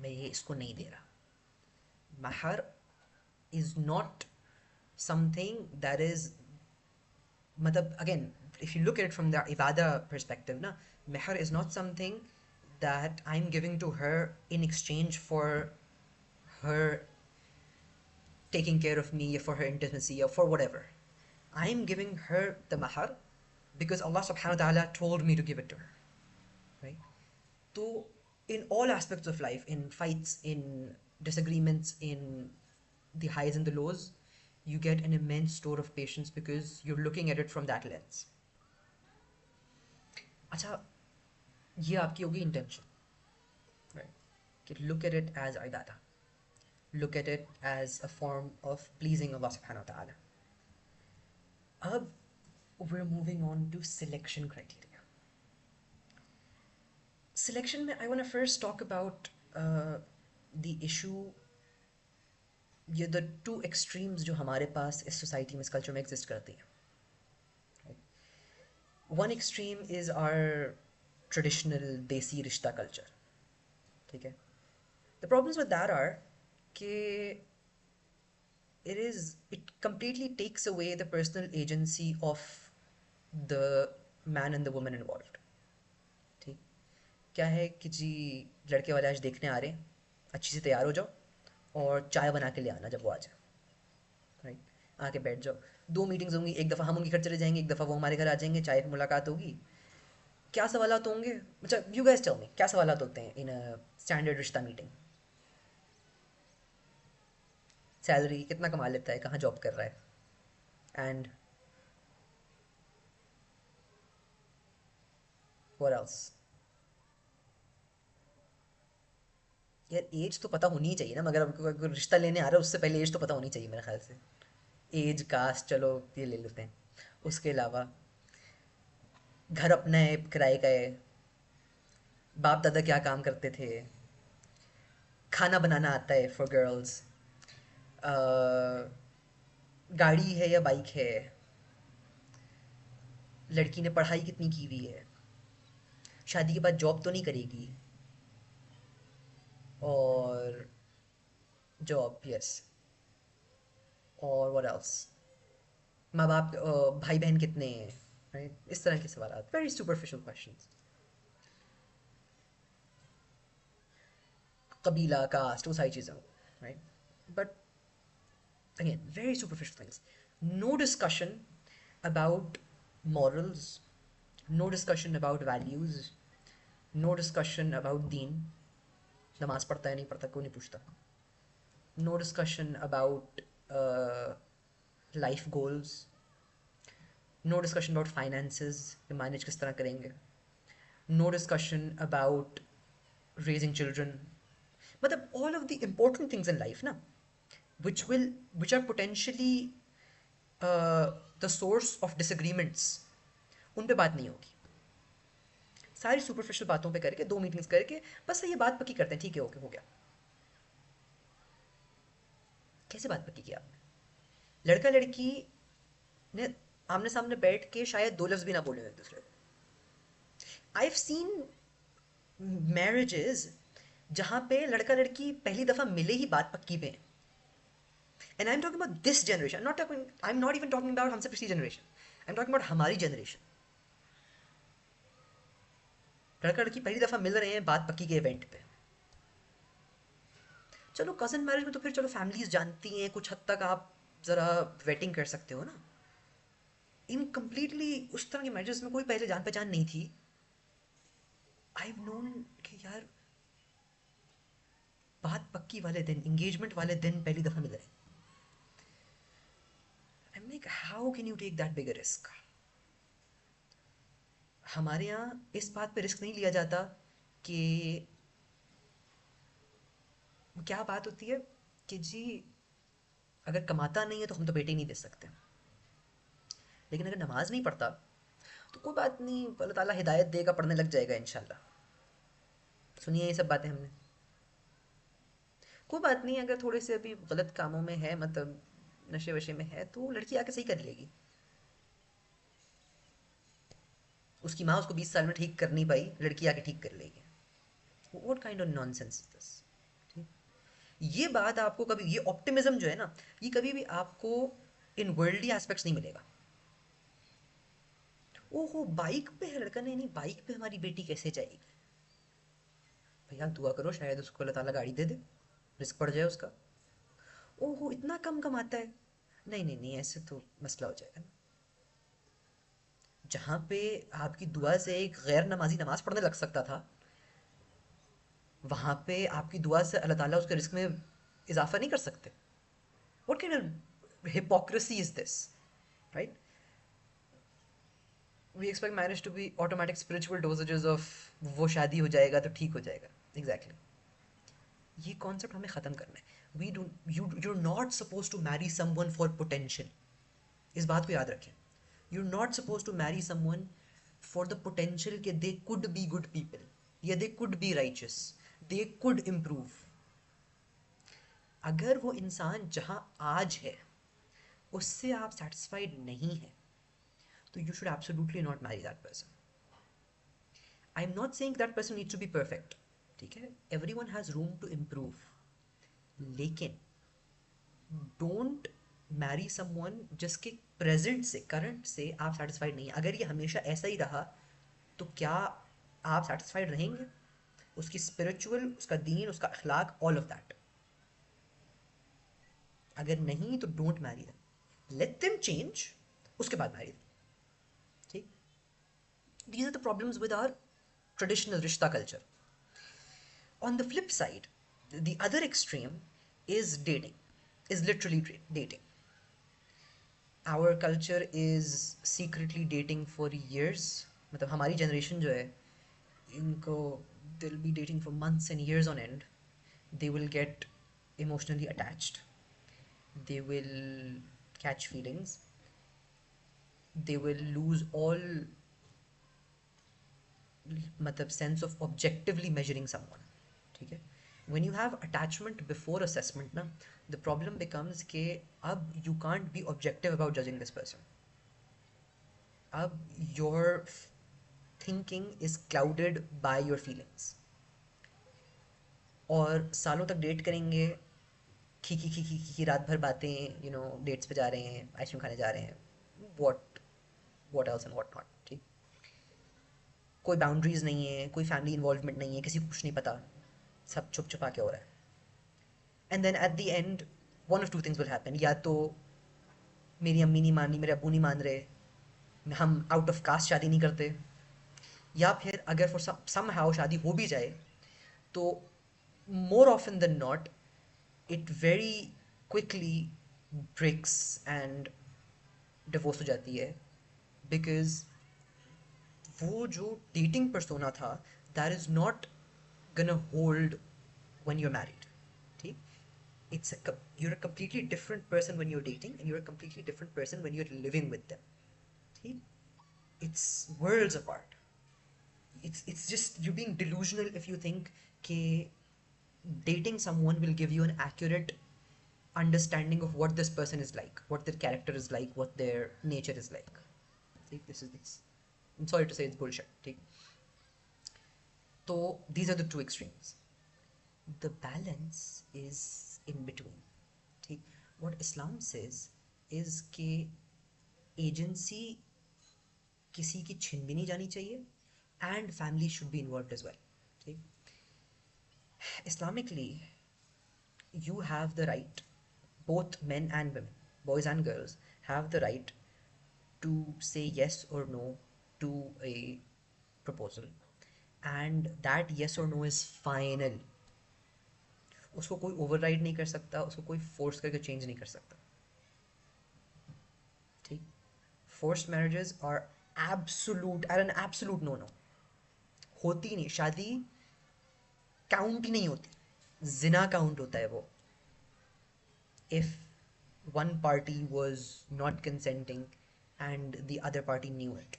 मैं ये इसको नहीं दे रहा. महर is not something that is, मतलब again, if you look at it from the ibadah perspective, na, mehr is not something that I'm giving to her in exchange for her taking care of me, or for her intimacy, or for whatever. I'm giving her the mahar because Allah subhanahu wa ta'ala told me to give it to her, right? So in all aspects of life, in fights, in disagreements, in the highs and the lows, you get an immense store of patience because you're looking at it from that lens. अच्छा, ये आपकी होगी intention, right? कि look at it as ibadah, look at it as a form of pleasing Allah subhanahu wa ta'ala. अब we're moving on to selection criteria. Selection में I want to first talk about the issue, ये the two extremes जो हमारे पास इस society में, इस culture में exist करती हैं. One extreme is our traditional desi rishta culture. ठीक है? The problems with that are कि it completely takes away the personal agency of the man and the woman involved. ठीक? क्या है कि जी लड़के वाले आज देखने आ रहे हैं, अच्छी से तैयार हो जाओ और चाय बना के ले आना जब वो आ जाए, राइट? आके बैठ जाओ. 2 मीटिंग्स होंगी, एक दफ़ा हम उनके घर चले जाएंगे, एक दफ़ा वो हमारे घर आ जाएंगे, चाय पे मुलाकात होगी. क्या सवालात होंगे? अच्छा, यू गाइस टेल मी, क्या सवालात होते हैं इन अ स्टैंडर्ड रिश्ता मीटिंग? सैलरी कितना कमा लेता है, कहाँ जॉब कर रहा है, एंड व्हाट एल्स? यार एज तो पता होनी ही चाहिए ना, मगर अब कोई रिश्ता लेने आ रहा है उससे पहले एज तो पता होनी चाहिए मेरे ख्याल से. एज, कास्ट, चलो ये ले लेते हैं. उसके अलावा घर अपना है, किराए का है, बाप दादा क्या काम करते थे, खाना बनाना आता है फॉर गर्ल्स, गाड़ी है या बाइक है, लड़की ने पढ़ाई कितनी की हुई है, शादी के बाद जॉब तो नहीं करेगी, और जॉब, यस, और व्हाट एल्स, माँ बाप, भाई बहन कितने हैं, राइट? इस तरह के सवाल, वेरी सुपरफिशियल क्वेश्चंस. कबीला, कास्ट, वो सारी चीज़ें, right? But again, very superficial things. No discussion about morals, no discussion about values, no discussion about deen. नमाज पढ़ता है नहीं पढ़ता कोई नहीं पूछता. No discussion about life goals, no discussion about finances, कि manage किस तरह करेंगे, no discussion about raising children. मतलब all of the important things in life ना, which are potentially the source of disagreements, उन पे बात नहीं होगी. सारी सुपरफिशियल बातों पे करके 2 मीटिंग्स करके बस ये बात पक्की करते हैं, ठीक है, ओके, हो गया. कैसे बात पक्की की आपने? लड़का लड़की ने आमने सामने बैठ के शायद 2 लफ्ज भी ना बोले एक दूसरे को. आई हैव सीन मैरिजेस जहाँ पे लड़का लड़की पहली दफ़ा मिले ही बात पक्की पे है। And I am talking about this generation, not talking, I am not even talking about हमसे पिछली generation, I am talking about हमारी जनरेशन। लड़का लड़की पहली दफ़ा मिल रहे हैं बात पक्की के इवेंट पे। चलो कज़न मैरिज में तो फिर चलो फैमिलीज जानती हैं, कुछ हद तक आप ज़रा वेटिंग कर सकते हो ना। इन कम्प्लीटली उस तरह के मैरिजेस में कोई पहले जान पहचान नहीं थी। आई नोन कि यार बात पक्की वाले दिन, इंगेजमेंट वाले दिन पहली दफ़ा मिल रहे हैं। I am like how can you take that big risk. हमारे यहाँ इस बात पे रिस्क नहीं लिया जाता कि क्या बात होती है कि जी अगर कमाता नहीं है तो हम तो बेटे ही नहीं दे सकते, लेकिन अगर नमाज नहीं पढ़ता तो कोई बात नहीं, अल्लाह ताला हिदायत देगा, पढ़ने लग जाएगा इंशाल्लाह। सुनिए ये सब बातें हमने। कोई बात नहीं, अगर थोड़े से अभी गलत कामों में है, मतलब नशे वशे में है, तो लड़की आके सही कर लेगी। उसकी माँ उसको 20 साल में ठीक कर नहीं पाई, लड़की आके ठीक कर लेगी। What kind of nonsense is this. ये बात आपको कभी, ये ऑप्टिमिज्म जो है ना, ये कभी भी आपको इन वर्ल्डली एस्पेक्ट्स नहीं मिलेगा। ओहो बाइक पे है लड़का, नहीं नहीं बाइक पे हमारी बेटी कैसे जाएगी। भैया दुआ करो शायद उसको अल्लाह ताला गाड़ी दे दे, रिस्क पड़ जाए उसका। ओहो इतना कम कमाता है, नहीं नहीं नहीं ऐसे तो मसला हो जाएगा ना। जहाँ पे आपकी दुआ से एक गैर नमाजी नमाज पढ़ने लग सकता था, वहाँ पे आपकी दुआ से अल्लाह ताला उसके रिस्क में इजाफा नहीं कर सकते। What kind of hypocrisy is this, right. We expect marriage to be automatic spiritual dosages of वो शादी हो जाएगा तो ठीक हो जाएगा। एग्जैक्टली ये कॉन्सेप्ट हमें ख़त्म करना है। We do, you are not supposed to marry someone for potential. इस बात को याद रखें। You are not supposed to marry someone for the potential कि they could be good people, या they could be riches, they could improve. अगर वो इंसान जहाँ आज है उससे आप सेटिस्फाइड नहीं है, तो you should absolutely not marry that person. I'm not saying that person needs to be perfect, ठीक है, everyone has room to improve, लेकिन don't marry someone जिसके present से, current से आप satisfied नहीं है। अगर ये हमेशा ऐसा ही रहा तो क्या आप satisfied रहेंगे? उसकी spiritual, उसका दीन, उसका अखलाक, all of that। अगर नहीं तो don't marry them, let them change, उसके बाद marry them, ठीक। These are the problems with our traditional rishta culture. On the flip side, the other extreme is dating, is literally dating. Our culture is secretly dating for years. मतलब हमारी generation जो है, इनको, they'll be dating for months and years on end. They will get emotionally attached. They will catch feelings. They will lose all मतलब sense of objectively measuring someone, ठीक है। when you have attachment before assessment ना, the problem becomes कि अब you can't be objective about judging this person। अब your thinking is clouded by your feelings। और सालों तक डेट करेंगे, खी खी खी खी खी रात भर बातें, यू नो डेट्स पे जा रहे हैं, आइसक्रीम खाने जा रहे हैं, what else and what not, ठीक। कोई बाउंड्रीज नहीं है, कोई फैमिली इन्वॉल्वमेंट नहीं है, किसी को कुछ नहीं पता, सब छुप छुपा के हो रहा है। And then at the end one of two things will happen, या तो मेरी अम्मी नहीं मान रही, मेरे अबू नहीं मान रहे, हम आउट ऑफ कास्ट शादी नहीं करते, या फिर अगर फॉर सम हाउ शादी हो भी जाए तो more often than not it very quickly breaks and divorce हो जाती है। बिकॉज वो जो डेटिंग पर्सोना था, that is not gonna hold when you're married, ठीक। you're a completely different person when you're dating, and you're a completely different person when you're living with them, ठीक। it's worlds apart। it's just you being delusional if you think कि dating someone will give you an accurate understanding of what this person is like, what their character is like, what their nature is like, ठीक। this I'm sorry to say it's bullshit, ठीक। तो these are the two extremes। the balance is in between. ठीक, what Islam says is कि agency किसी की छिन भी नहीं जानी चाहिए, and family should be involved as well. ठीक, Islamically you have the right, both men and women, boys and girls, have the right to say yes or no to a proposal, and that yes or no is final. उसको कोई override नहीं कर सकता, उसको कोई force करके change नहीं कर सकता. ठीक, forced marriages are absolute are an absolute no no. होती नहीं, शादी काउंट ही नहीं होती, जिना काउंट होता है वो, if one party was not consenting and the other party knew it.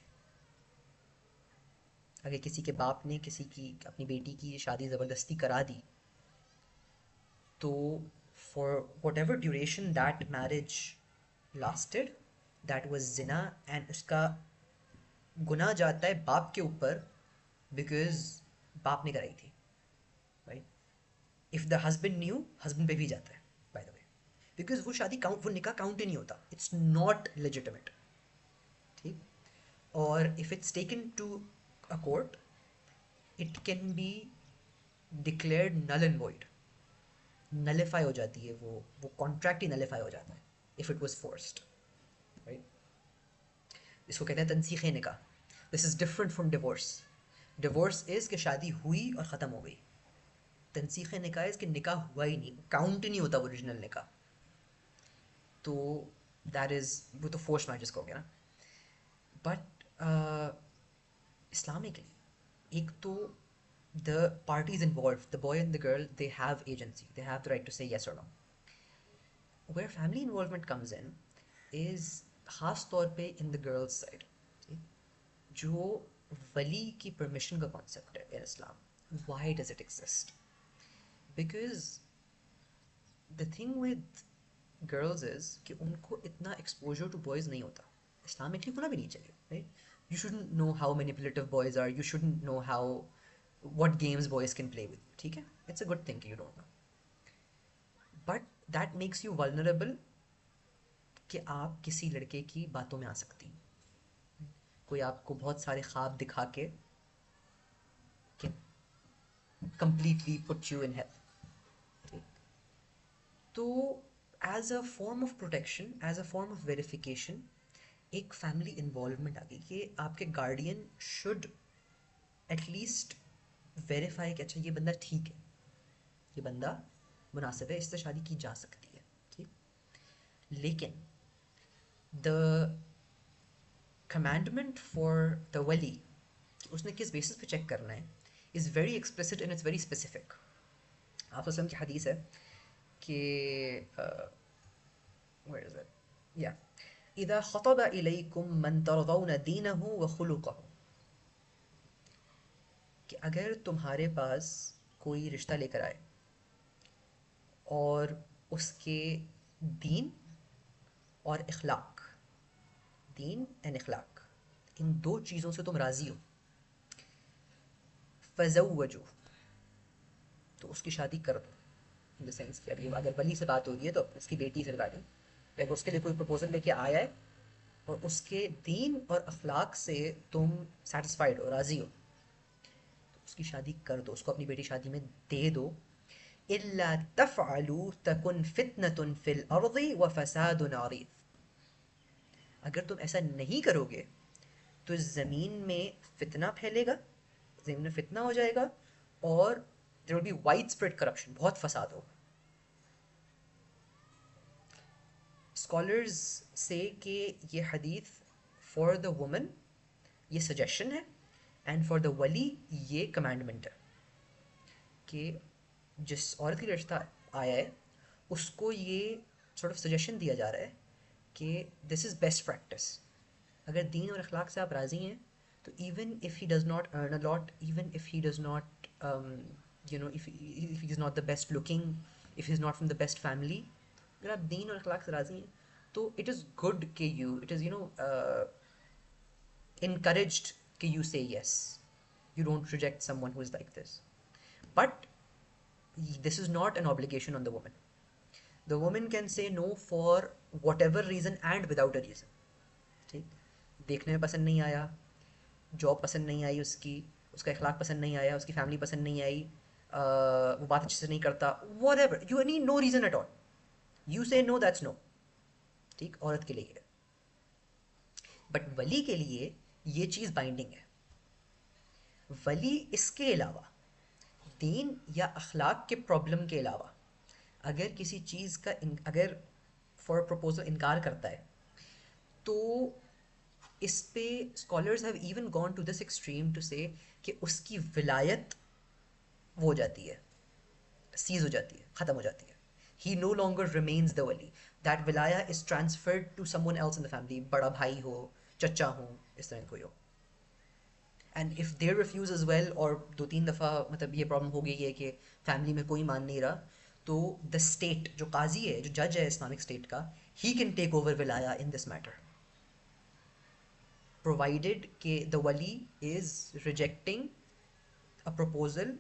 अगर किसी के बाप ने किसी की अपनी बेटी की शादी ज़बरदस्ती करा दी, तो for whatever duration that marriage lasted, that was zina, and उसका गुनाह जाता है बाप के ऊपर, because बाप ने कराई थी, right? If the husband knew, husband पे भी जाता है, by the way, because वो शादी काउंट, वो निकाह काउंट ही नहीं होता, it's not legitimate. ठीक, और if it's taken to a court, it can be declared null and void. Nullify हो जाती है वो कॉन्ट्रैक्ट ही नलिफाई हो जाता है if it was forced, right. इसको कहते हैं तनसीख निकाह. This is different from divorce. Divorce is कि शादी हुई और ख़त्म हो गई. तनसीख निकाह इज कि निकाह हुआ ही नहीं, काउंट ही नहीं होता ओरिजिनल निकाह. तो दैट इज, वो तो फोर्स मैरिजेस का हो गया ना. बट इस्लामिकली एक तो the parties involved, the boy and the girl, they have agency, they have the right to say yes or no. Where family involvement comes in is खास तौर पे in the girl's side. जो वली की permission का concept है in Islam, why does it exist? Because the thing with girls is कि उनको इतना exposure to boys नहीं होता. Islamically होना भी नहीं चाहिए, right? You shouldn't know how manipulative boys are, you shouldn't know how what games boys can play with. ठीक है, it's a good thing you don't know, but that makes you vulnerable कि आप किसी लड़के की बातों में आ सकती हैं. कोई आपको बहुत सारे ख्वाब दिखा के completely put you in hell. तो as a form of protection, as a form of verification, एक फैमिली इन्वॉल्वमेंट आ गई कि आपके गार्डियन शुड एटलीस्ट वेरीफाई कि अच्छा ये बंदा ठीक है, ये बंदा मुनासिब है, इससे शादी की जा सकती है. ठीक, लेकिन द कमांडमेंट फॉर द वली, उसने किस बेसिस पे चेक करना है, is very explicit and it's very specific. आप वसल्लम की हदीस है कि where is it? Yeah. إذا خطب إليكم من ترضون دينه وخلقه, कि अगर तुम्हारे पास कोई रिश्ता लेकर आए और उसके दीन और इखलाक, दीन एंड इखलाक, इन दो चीज़ों से तुम राज़ी हो, फ़ज़व्वजू, तो उसकी शादी कर दो. इन द सेंस कि अभी अगर वली से बात हो रही है तो उसकी बेटी से रिगार्डिंग, अगर उसके लिए कोई प्रपोजल लेके आया है और उसके दीन और अखलाक से तुम सेटिस्फाइड हो, राज़ी हो, तो उसकी शादी कर दो, उसको अपनी बेटी शादी में दे दो. इल्ला तफ़अलू तकुन फितनतुन फिल अर्ज़ि व फ़सादुन अरीज़. अगर तुम ऐसा नहीं करोगे तो ज़मीन में फितना फैलेगा, ज़मीन में फितना हो जाएगा, और there will be wide spread corruption, बहुत फसाद होगा. स्कॉलर्स से कि ये हदीस फॉर द वुमन ये सजेशन है, एंड फॉर द वली ये कमांडमेंट है कि जिस औरत की रिश्ता आया है उसको ये सॉर्ट ऑफ सजेशन दिया जा रहा है कि दिस इज़ बेस्ट प्रैक्टिस. अगर दीन और अखलाक से आप राज़ी हैं तो even if he does not earn a lot, even if he does not if he is not the best looking, if he is not from the best family, अगर आप दीन और अखलाक से राज़ी हैं तो इट इज़ गुड कि you, it is encouraged कि you say yes, you don't reject someone who is like this. But This is not an obligation on the woman. The woman can say no for whatever reason and without a reason. ठीक, देखने में पसंद नहीं आया, job पसंद नहीं आई उसकी, उसका अखलाक पसंद नहीं आया, उसकी फैमिली पसंद नहीं आई, वो बात अच्छे से नहीं करता, whatever, you need no reason at all. You say no, that's no. ठीक, औरत के लिए. बट वली के लिए ये चीज़ बाइंडिंग है. वली इसके अलावा, दीन या अखलाक के प्रॉब्लम के अलावा, अगर किसी चीज़ का अगर फॉर प्रपोजल इनकार करता है, तो इस पे scholars have even gone to this extreme to say कि उसकी विलायत वो हो जाती है, सीज हो जाती है, ख़त्म हो जाती है. He no longer remains the वली. दैट विलाया is transferred to someone else in the family. बड़ा भाई हो, चचा हो, इस तरह कोई हो. And if they refuse as well, और 2-3 दफ़ा मतलब ये प्रॉब्लम हो गई है कि फैमिली में कोई मान नहीं रहा, तो द स्टेट, जो काजी है, जो जज है इस्लामिक स्टेट का, ही कैन टेक ओवर विलाया इन दिस मैटर, प्रोवाइडेड कि द वली is rejecting a proposal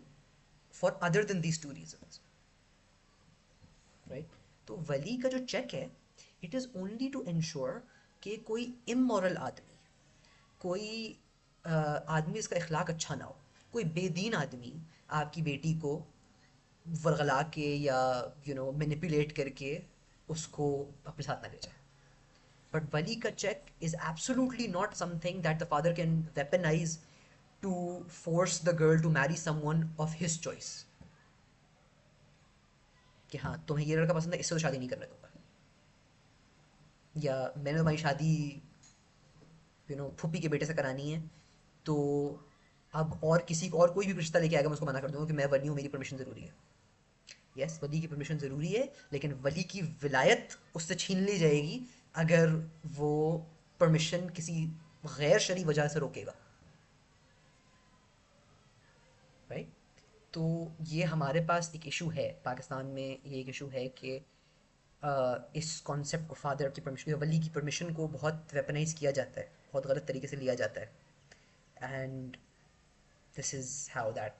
for other than these 2 reasons. राइट? तो वली का जो चेक है, it is only to ensure कि कोई इमोरल आदमी, कोई आदमी इसका इखलाक अच्छा ना हो, कोई बेदीन आदमी आपकी बेटी को वरगला के या मैनिपुलेट करके उसको अपने साथ ना ले जाए. बट वली का check is absolutely not something that the father can weaponize to force the girl to marry someone of his choice. कि हाँ, तुम्हें ये लड़का पसंद है, इससे तो शादी नहीं करने दूंगा, या मैंने तुम्हारी शादी फूफी के बेटे से करानी है, तो अब और किसी को और कोई भी रिश्ता लेके आएगा, मैं उसको मना कर दूंगा कि मैं वली हूँ, मेरी परमिशन ज़रूरी है. यस, वली की परमिशन ज़रूरी है, लेकिन वली की विलायत उससे छीन ली जाएगी अगर वो परमिशन किसी गैर शरई वजह से रोकेगा. राइट? तो ये हमारे पास एक इशू है, पाकिस्तान में ये एक इशू है कि इस कॉन्सेप्ट को, फादर की परमिशन, वली की परमिशन को बहुत वेपनाइज किया जाता है, बहुत गलत तरीके से लिया जाता है. And this is how that,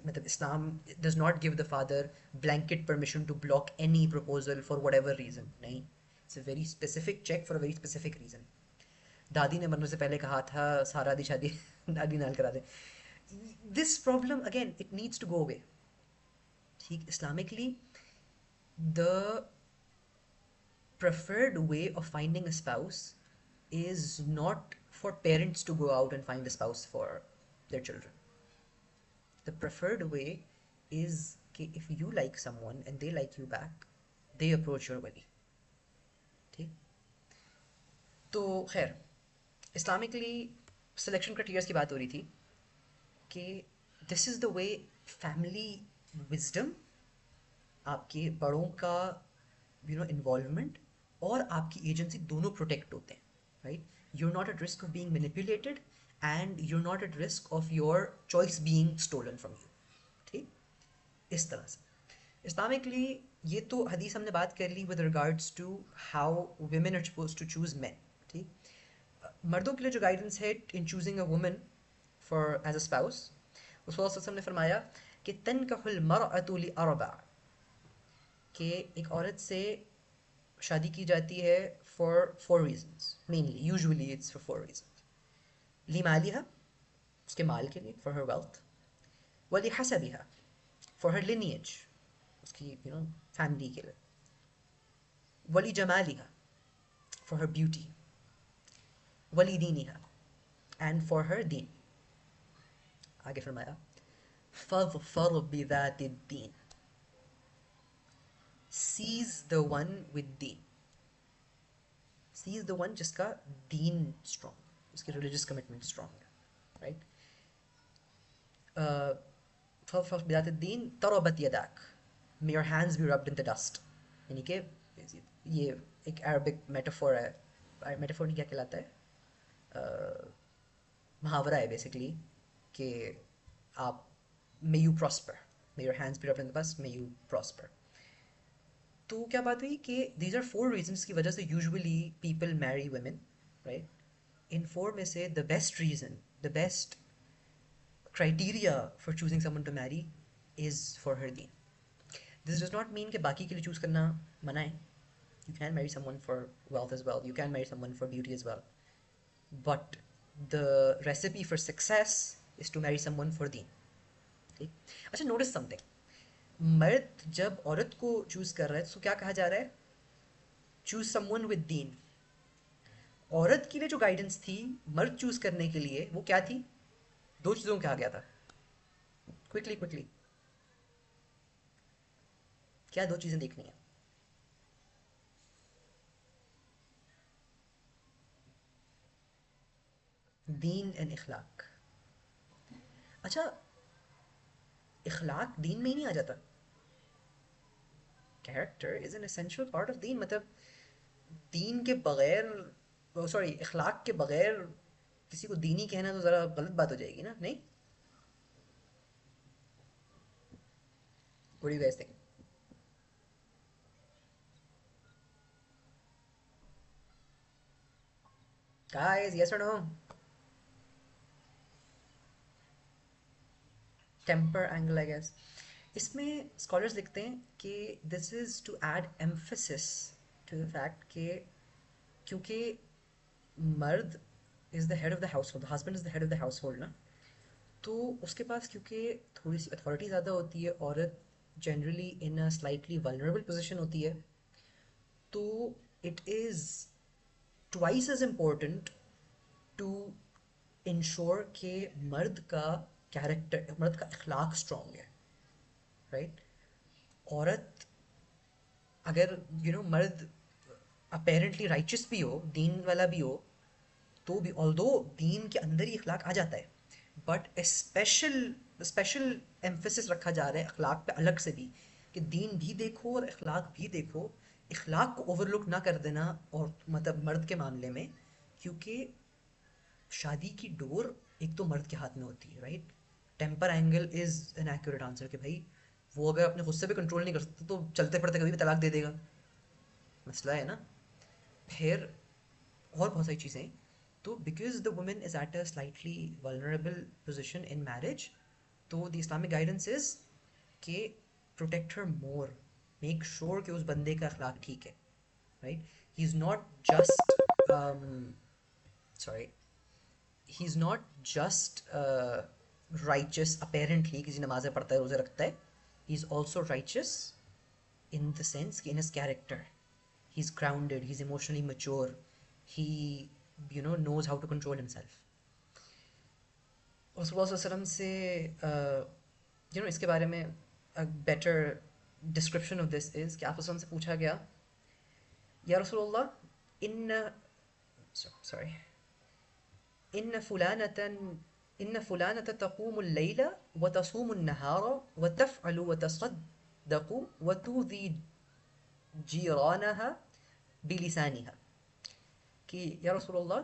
मतलब Islam does not give the father blanket permission to block any proposal for whatever reason. नहीं, it's a very specific check for a very specific reason. दादी ने मरने से पहले कहा था सारा दी शादी दादी नाल करा दे. This problem again, it needs to go away. ठीक, Islamically the preferred way of finding a spouse is not for parents to go out and find a spouse for their children. The preferred way is कि if you like someone and they like you back, they approach your wali. ठीक? तो खैर, Islamically selection criterias की बात हो रही थी कि this is the way family wisdom, आपके बड़ों का इन्वॉल्वमेंट और आपकी एजेंसी दोनों प्रोटेक्ट होते हैं. Right? You are not at risk of being manipulated and you are not at risk of your choice being stolen from you. ठीक, इस तरह से इस्लामिकली ये तो हदीस हमने बात कर ली with regards to how women are supposed to choose man. ठीक, मर्दों के लिए जो गाइडेंस है in choosing a woman for as a spouse, उस वक्त ने फरमाया कि तनकहुल मरअतु लिअरबा, कि एक औरत से शादी की जाती है for 4 reasons mainly, usually it's for 4 reasons. लिमालिहा, उसके माल के लिए, फॉर हर वेल्थ. वली हसबिहा, फॉर हर लिनिएज, उसकी फैमिली के लिए. वली जमालिहा, फॉर हर ब्यूटी. वली दीनिहा, एंड फॉर हर दीन. आगे फरमाया फज़फ़र बिज़ाति दीन, seize the one with deen. Seize the one जिसका दीन strong, उसकी religious commitment strong है. Right? फज़फ़र बिज़ाति Deen तरबत यदाक, may your hands be rubbed in the dust. यानी कि ये एक अरबिक मेटाफोर है. मेटाफोर नहीं, क्या कहलाता है, मुहावरा है बेसिकली, कि आप may you prosper, may your hands be rubbed in the dust, may you prosper. तो क्या बात हुई कि दीज आर 4 reasons की वजह से usually people marry women. Right? इन 4 में से the best reason, the best criteria for choosing someone to marry is for her deen. This does not mean कि बाकी के लिए choose करना मना है. You can marry someone for wealth as well. You can marry someone for beauty as well. But the recipe for success is to marry someone for deen. ठीक. अच्छा, notice something. मर्द जब औरत को चूज कर रहा है तो क्या कहा जा रहा है? चूज समवन विद दीन. औरत के लिए जो गाइडेंस थी मर्द चूज करने के लिए वो क्या थी? दो चीजों क्या आ गया था? क्विकली क्विकली, क्या दो चीजें देखनी है? दीन एंड इखलाक. अच्छा, इखलाक दीन में ही नहीं आ जाता? Character is an essential part of दीन. मतलब दीन के बगैर, सॉरी, इखलाक के बगैर किसी को दीनी कहना तो ज़रा गलत बात हो जाएगी ना, नहीं? What do you guys think? Guys, yes or no? Temper angle, I guess. इसमें scholars लिखते हैं कि this is to add emphasis to the fact कि क्योंकि मर्द is the head of the household, the husband is the head of the household ना, तो उसके पास क्योंकि थोड़ी सी अथॉरिटी ज़्यादा होती है, औरत generally in a slightly vulnerable position होती है, तो it is twice as important to ensure कि मर्द का कैरेक्टर, मर्द का अखलाक स्ट्रॉन्ग है, राइट? औरत अगर मर्द अपेरेंटली राइचस भी हो, दीन वाला भी हो, तो भी ऑल्दो दीन के अंदर ही अखलाक आ जाता है, बट स्पेशल स्पेशल एम्फेसिस रखा जा रहा है अखलाक पे अलग से भी, कि दीन भी देखो और अखलाक भी देखो. इखलाक को ओवरलुक ना कर देना, और मतलब मर्द के मामले में, क्योंकि शादी की डोर एक तो मर्द के हाथ में होती है, right? Temper angle is an accurate answer कि भाई वो अगर अपने गुस्से पे कंट्रोल नहीं कर सकता तो चलते पड़ते कभी भी तलाक दे देगा. मसला है ना. फिर और बहुत सारी चीज़ें. तो because the women is at a slightly vulnerable position in marriage, तो द इस्लामिक गाइडेंस इज के प्रोटेक्ट हर मोर, मेक श्योर कि उस बंदे का अखलाक ठीक है, right? He is not just sorry, he is not just righteous apparently, किसी नमाज़ें पढ़ता है, रोज़े रखता है. He is also righteous in the sense कि in his character he's grounded, he's emotionally mature, he knows how to control himself. रसूलुल्लाह से इसके बारे में a better description of this is कि आप से पूछा गया, या रसूलुल्लाह इन sorry इन फुलानतन इन फुलानत तक़ूमु लैला व तसूमु नहारा व तफ़अलु व तसद्दक़ु व तुज़ी जीरानहा बिलिसानिहा. कि या रसूलुल्लाह,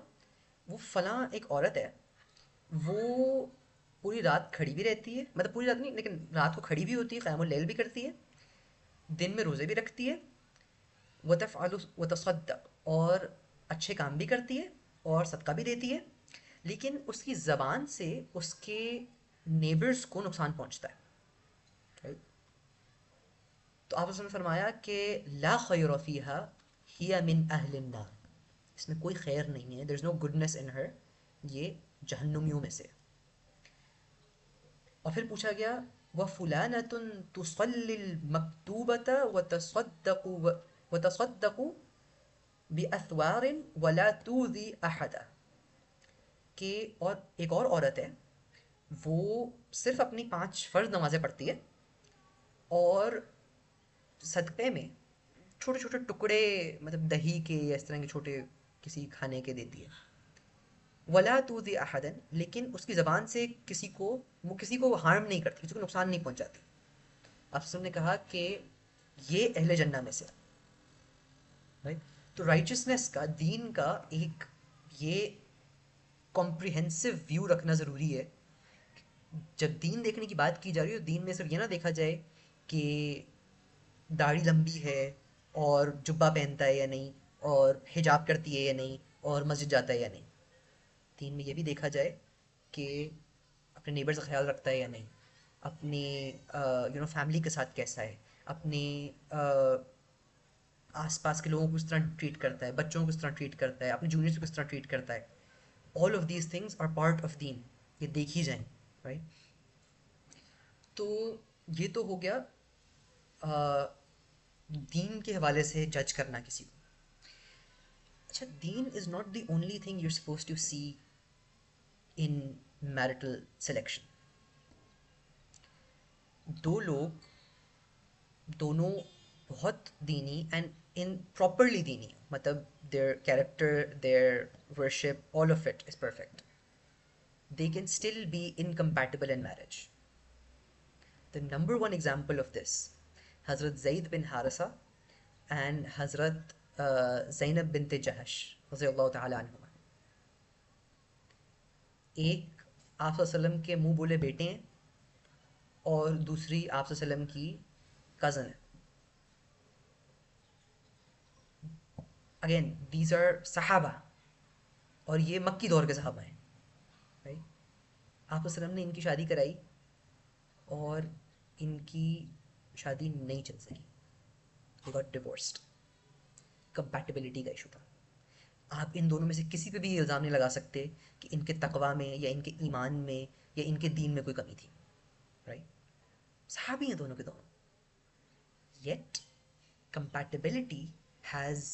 वो फलां एक औरत है, वो पूरी रात खड़ी भी रहती है, मतलब पूरी रात नहीं लेकिन रात को खड़ी भी होती है, क़यामुल लैल भी करती है, दिन में रोज़े भी रखती है, व तफ़अलु व तसद्दक़, और अच्छे काम भी करती है और सदका भी देती है, लेकिन उसकी ज़बान से उसके नेबर्स को नुकसान पहुंचता है, right? तो आप उसने फरमाया कि ला खैर फीहा हिया मिन अहलिन नार, इसमें कोई खैर नहीं है, there is no goodness in her, ये जहन्नुमियों में से. और फिर पूछा गया व फुलानतुन तुसल्लिल मक्तूबता व तसद्दक़ु बि अथवारिन वला तुज़ी अहदा. कि और एक और औरत है, वो सिर्फ अपनी 5 फ़र्ज नमाज़ें पढ़ती है और सदक़े में छोटे छोटे टुकड़े, मतलब दही के या इस तरह के छोटे किसी खाने के देती है. वला तुज़ी अहदन, लेकिन उसकी ज़बान से वो किसी को हार्म नहीं करती, किसी को नुकसान नहीं पहुंचाती. आप ने कहा कि ये अहले जन्नत में से, राइट? तो राइचसनेस का, दीन का एक ये कॉम्प्रिहेंसिव व्यू रखना ज़रूरी है. जब दीन देखने की बात की जा रही है तो दीन में सिर्फ ये ना देखा जाए कि दाढ़ी लंबी है और जुब्बा पहनता है या नहीं, और हिजाब करती है या नहीं, और मस्जिद जाता है या नहीं. दीन में ये भी देखा जाए कि अपने नेबर्स का ख्याल रखता है या नहीं, अपने फैमिली के साथ कैसा है, अपने आसपास के लोगों को किस तरह ट्रीट करता है, बच्चों को किस तरह ट्रीट करता है, अपने जूनियर्स को किस तरह ट्रीट करता है। All of these things are part of deen, ये देखी जाए, राइट। तो ये तो हो गया दीन के हवाले से जज करना किसी को। अच्छा, deen is not the only thing you are suppose to see in marital selection. दो लोग दोनों बहुत दीनी एंड इन प्रॉपरली दीनी, मतलब their character, their worship, all of it is perfect, they can still be incompatible in marriage. The number one example of this, Hazrat Zayd bin Harisa and Hazrat Zainab bint Jahash रज़ियल्लाहु ताला अन्हुमा। एक आप वसल्लम के मुंह बोले बेटे हैं और दूसरी आप वसल्लम की कज़न है। अगेन दीज आर सहाबा, और ये मक्की दौर के सहाबा हैं, राइट। आप वसल्लम ने इनकी शादी कराई और इनकी शादी नहीं चल सकी, they got divorced। कंपैटिबिलिटी का इशू था। आप इन दोनों में से किसी पे भी ये इल्ज़ाम नहीं लगा सकते कि इनके तकवा में या इनके ईमान में या इनके दीन में कोई कमी थी, राइट। सहाबी हैं दोनों के दोनों, yet compatibility has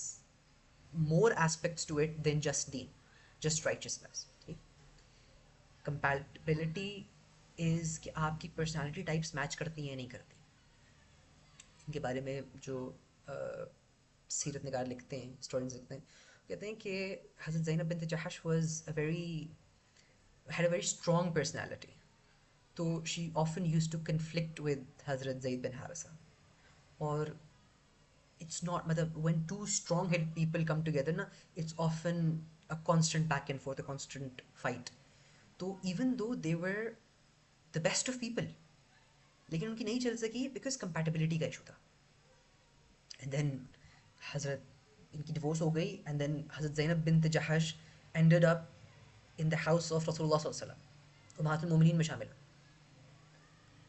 more aspects to it than just deen, just righteousness, ठीक। compatibility is कि आपकी personality types मैच करती हैं या नहीं करती। इनके बारे में जो सीरत निगार लिखते हैं, स्टोरीज लिखते हैं, कहते हैं कि हज़रत Zainab bint जहश had a very strong personality, तो she often used to conflict with हज़रत ज़ैद बिन हारिसा। और it's not, मतलब when two strong headed people come together ना, it's often a constant back and forth, a constant fight। तो even though they were the best of people, लेकिन उनकी नहीं चल सकी बिकॉज कंपैटिबिलिटी का इशू था। एंड देन हज़रत इनकी डिवोर्स हो गई, एंड देन हज़रत Zainab bint Jahsh ended up in the house of रसूलुल्लाह सल्लल्लाहु अलैहि वसल्लम, उम्महातुल मोमिनीन में शामिल।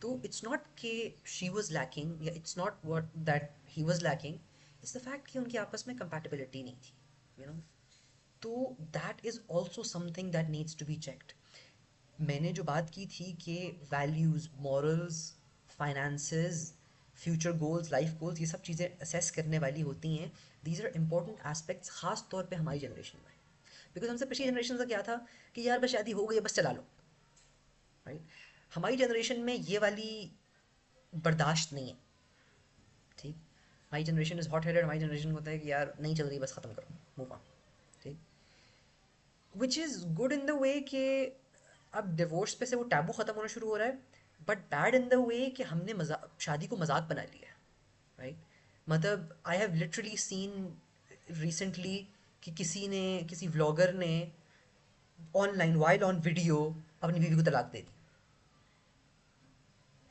तो इट्स नॉट कि शी वाज लैकिंग या it's not what that he was lacking, it's the fact कि उनकी आपस में कंपैटिबिलिटी नहीं थी, यू नो। तो that is also something that needs to be checked. मैंने जो बात की थी कि values, morals, finances, future goals, life goals, ये सब चीज़ें असेस करने वाली होती हैं। दीज आर इंपॉर्टेंट एस्पेक्ट्स, ख़ास तौर पे हमारी जनरेशन में, बिकॉज हमसे पिछली जनरेशन का क्या था कि यार बस शादी हो गई, बस चला लो, राइट। हमारी जनरेशन में ये वाली बर्दाश्त नहीं है, ठीक। हमारी जनरेशन इज़ हॉट हेडेड, हमारी जनरेशन होता है कि यार नहीं चल रही, बस ख़त्म करो, मूव ऑन, ठीक। Which is good in the way कि अब डिवोर्स पे से वो टैबू ख़त्म होना शुरू हो रहा है, but bad in the way कि हमने मजाक, शादी को मजाक बना लिया है, राइट। मतलब I have literally seen recently कि किसी व्लॉगर ने ऑनलाइन वाइल ऑन वीडियो अपनी बीवी को तलाक दे दी।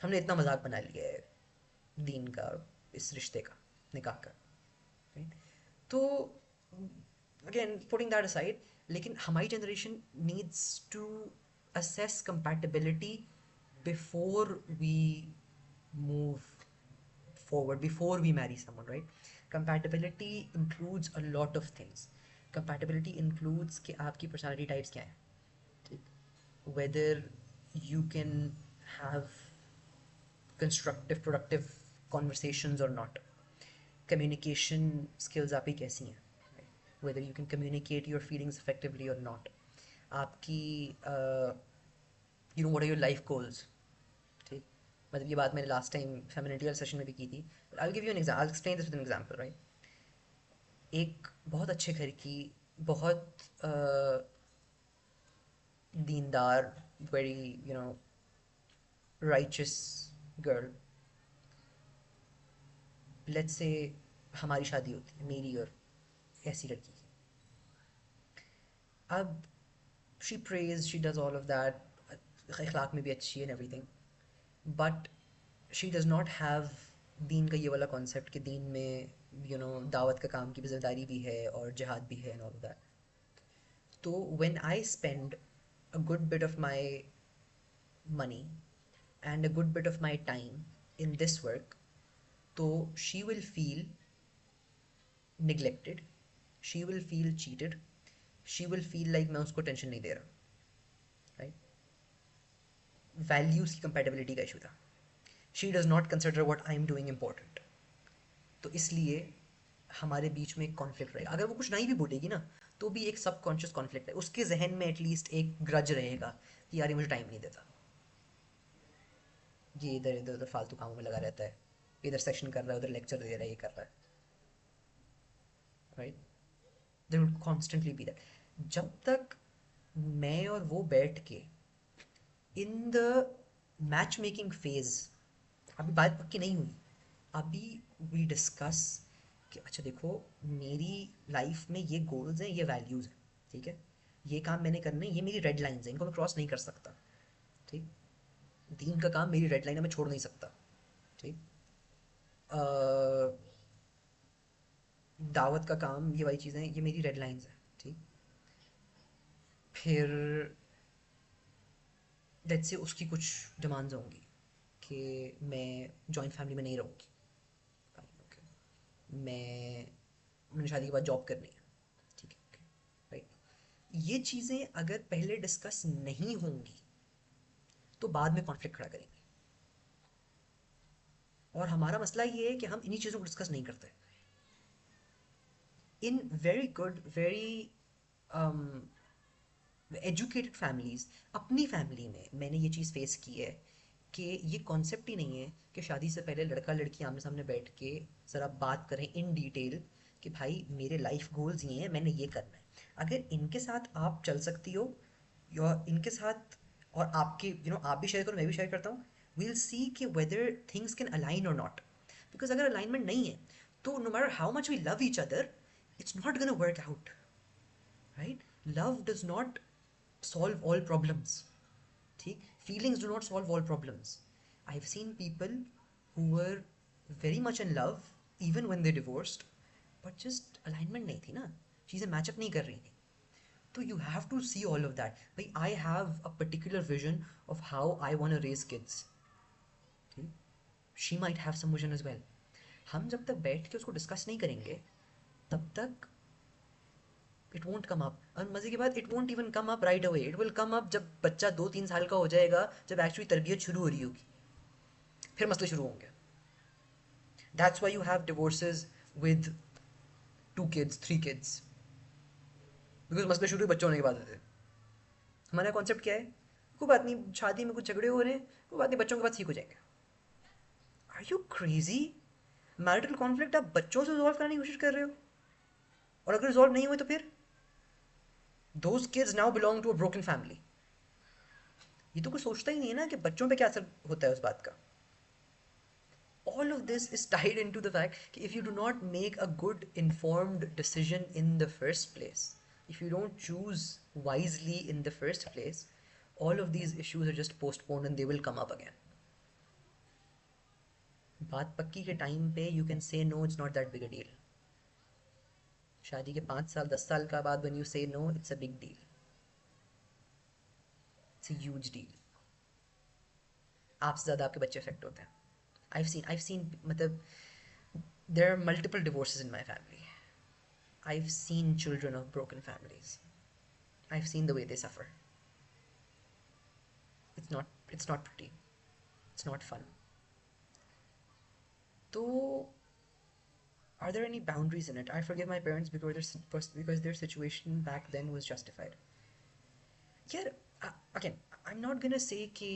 हमने इतना मजाक बना लिया है दीन का, इस रिश्ते का, निकाह का, राइट। तो अगेन पुटिंग दैट असाइड, लेकिन हमारी generation needs to assess compatibility before we move forward, before we marry someone, right? Compatibility includes a lot of things. Compatibility includes कि आपकी personality types क्या हैं, ठीक। whether you can have constructive productive conversations or not, communication skills आपकी कैसी हैं, right? whether you can communicate your feelings effectively or not, आपकी what are your life goals, ठीक। मतलब ये बात मैंने लास्ट टाइम फेमिनिटी वाले सेशन में भी की थी, but I will give you an example, I will explain this with an example, right. एक बहुत अच्छे घर की, बहुत दीनदार, very riches girl, let's say हमारी शादी होती है, मेरी और ऐसी लड़की की। अब she praise, she does all of that, अखलाक में भी अच्छी है and everything, but she does not have दीन का ये वाला कॉन्सेप्ट कि दीन में दावत का काम की भी जिम्मेदारी भी है और जिहाद भी है एंड ऑल दैट। तो when I spend a good bit of my money and a good bit of my time in this work, तो she will feel neglected, she will feel cheated, she will feel like मैं उसको tension नहीं दे रहा, right. Values की compatibility का issue था. She does not consider what I am doing important. तो इसलिए हमारे बीच में एक कॉन्फ्लिक्ट रहेगा. अगर वो कुछ नहीं भी बोलेगी ना, तो भी एक सबकॉन्शियस कॉन्फ्लिक्ट है उसके जहन में. एटलीस्ट एक ग्रज रहेगा कि यार ये मुझे टाइम नहीं देता, ये इधर इधर उधर फालतू कामों में लगा रहता है, इधर सेक्शन कर रहा है, उधर लेक्चर दे रहा है, ये कर रहा है, right. There will constantly be that. जब तक मैं और वो बैठ के in the match making phase, अभी बात पक्की नहीं हुई, अभी वी डिस्कस कि अच्छा देखो, मेरी लाइफ में ये गोल्स हैं, ये वैल्यूज़ हैं, ठीक है, ये काम मैंने करने, ये मेरी रेड लाइन्स हैं, इनको मैं क्रॉस नहीं कर सकता, ठीक. दीन का काम मेरी रेड लाइन है, मैं छोड़ नहीं सकता, ठीक. दावत का काम, ये वाली चीज़ें, ये मेरी रेड लाइन्स हैं, ठीक. फिर लेट्स से उसकी कुछ डिमांड्स होंगी कि मैं जॉइंट फैमिली में नहीं रहूँगी, ओके, मैंने शादी के बाद जॉब करनी है, ठीक है, ओके, राइट. ये चीज़ें अगर पहले डिस्कस नहीं होंगी तो बाद में कॉन्फ्लिक्ट खड़ा करेंगे. और हमारा मसला ये है कि हम इन्हीं चीज़ों को डिस्कस नहीं करते. In very good, very educated families, अपनी फैमिली में मैंने ये चीज़ फेस की है कि ये कॉन्सेप्ट ही नहीं है कि शादी से पहले लड़का लड़की आमने सामने बैठ के ज़रा बात करें इन डिटेल कि भाई मेरे लाइफ गोल्स ये हैं, मैंने ये करना है. अगर इनके साथ आप चल सकती हो, या इनके साथ, और आपके आप भी शेयर करो, मैं भी शेयर करता हूँ, वील सी कि वेदर थिंग्स कैन अलाइन और नॉट. बिकॉज अगर अलाइनमेंट नहीं है तो no matter how much we love each other, it's not gonna work out, right. Love does not solve all problems. ठीक, feelings do not solve all problems. I've seen people who were very much in love even when they divorced, but just alignment नहीं थी ना, चीज़ें matchup नहीं कर रही थी. तो you have to see all of that. भाई I have a particular vision of how I want to raise kids. ठीक, she might have some vision as well. हम जब तक बैठ के उसको डिस्कस नहीं करेंगे तब तक इट वोंट कम अप. और मज़े की बात, it won't even come up right away. It will come up जब बच्चा 2-3 साल का हो जाएगा, जब एक्चुअली तरबियत शुरू हो रही होगी, फिर मसले शुरू होंगे. That's why you have divorces with 2 kids 3 kids, because मसले शुरू बच्चों होने के बाद होते हैं. हमारा कॉन्सेप्ट क्या है, कोई बात नहीं, शादी में कुछ झगड़े हो रहे हैं, कोई बात नहीं, बच्चों के बाद ठीक हो जाएंगे. Are you crazy? Marital conflict आप बच्चों से रिजॉल्व करने की कोशिश कर रहे हो, और अगर रिजॉल्व नहीं हुए तो फिर those kids now belong to a broken family. ये तो कोई सोचता ही नहीं है ना कि बच्चों पे क्या असर होता है उस बात का. All of this is tied into the fact कि if you do not make a good informed decision in the first place, if you don't choose wisely in the first place, all of these issues are just postponed and they will come up again. बात पक्की के time पे you can say no, it's not that big a deal. शादी के 5 साल 10 साल का बाद when you say no, it's a big deal. It's a huge deal. आपसे ज़्यादा आपके बच्चे अफेक्ट होते हैं. I've seen मतलब there are multiple divorces in my family. I've seen children of broken families. I've seen the way they suffer. It's not pretty. It's not fun. So are there any boundaries in it? I forgive my parents because their situation back then was justified. Yeah, again, I'm not gonna say कि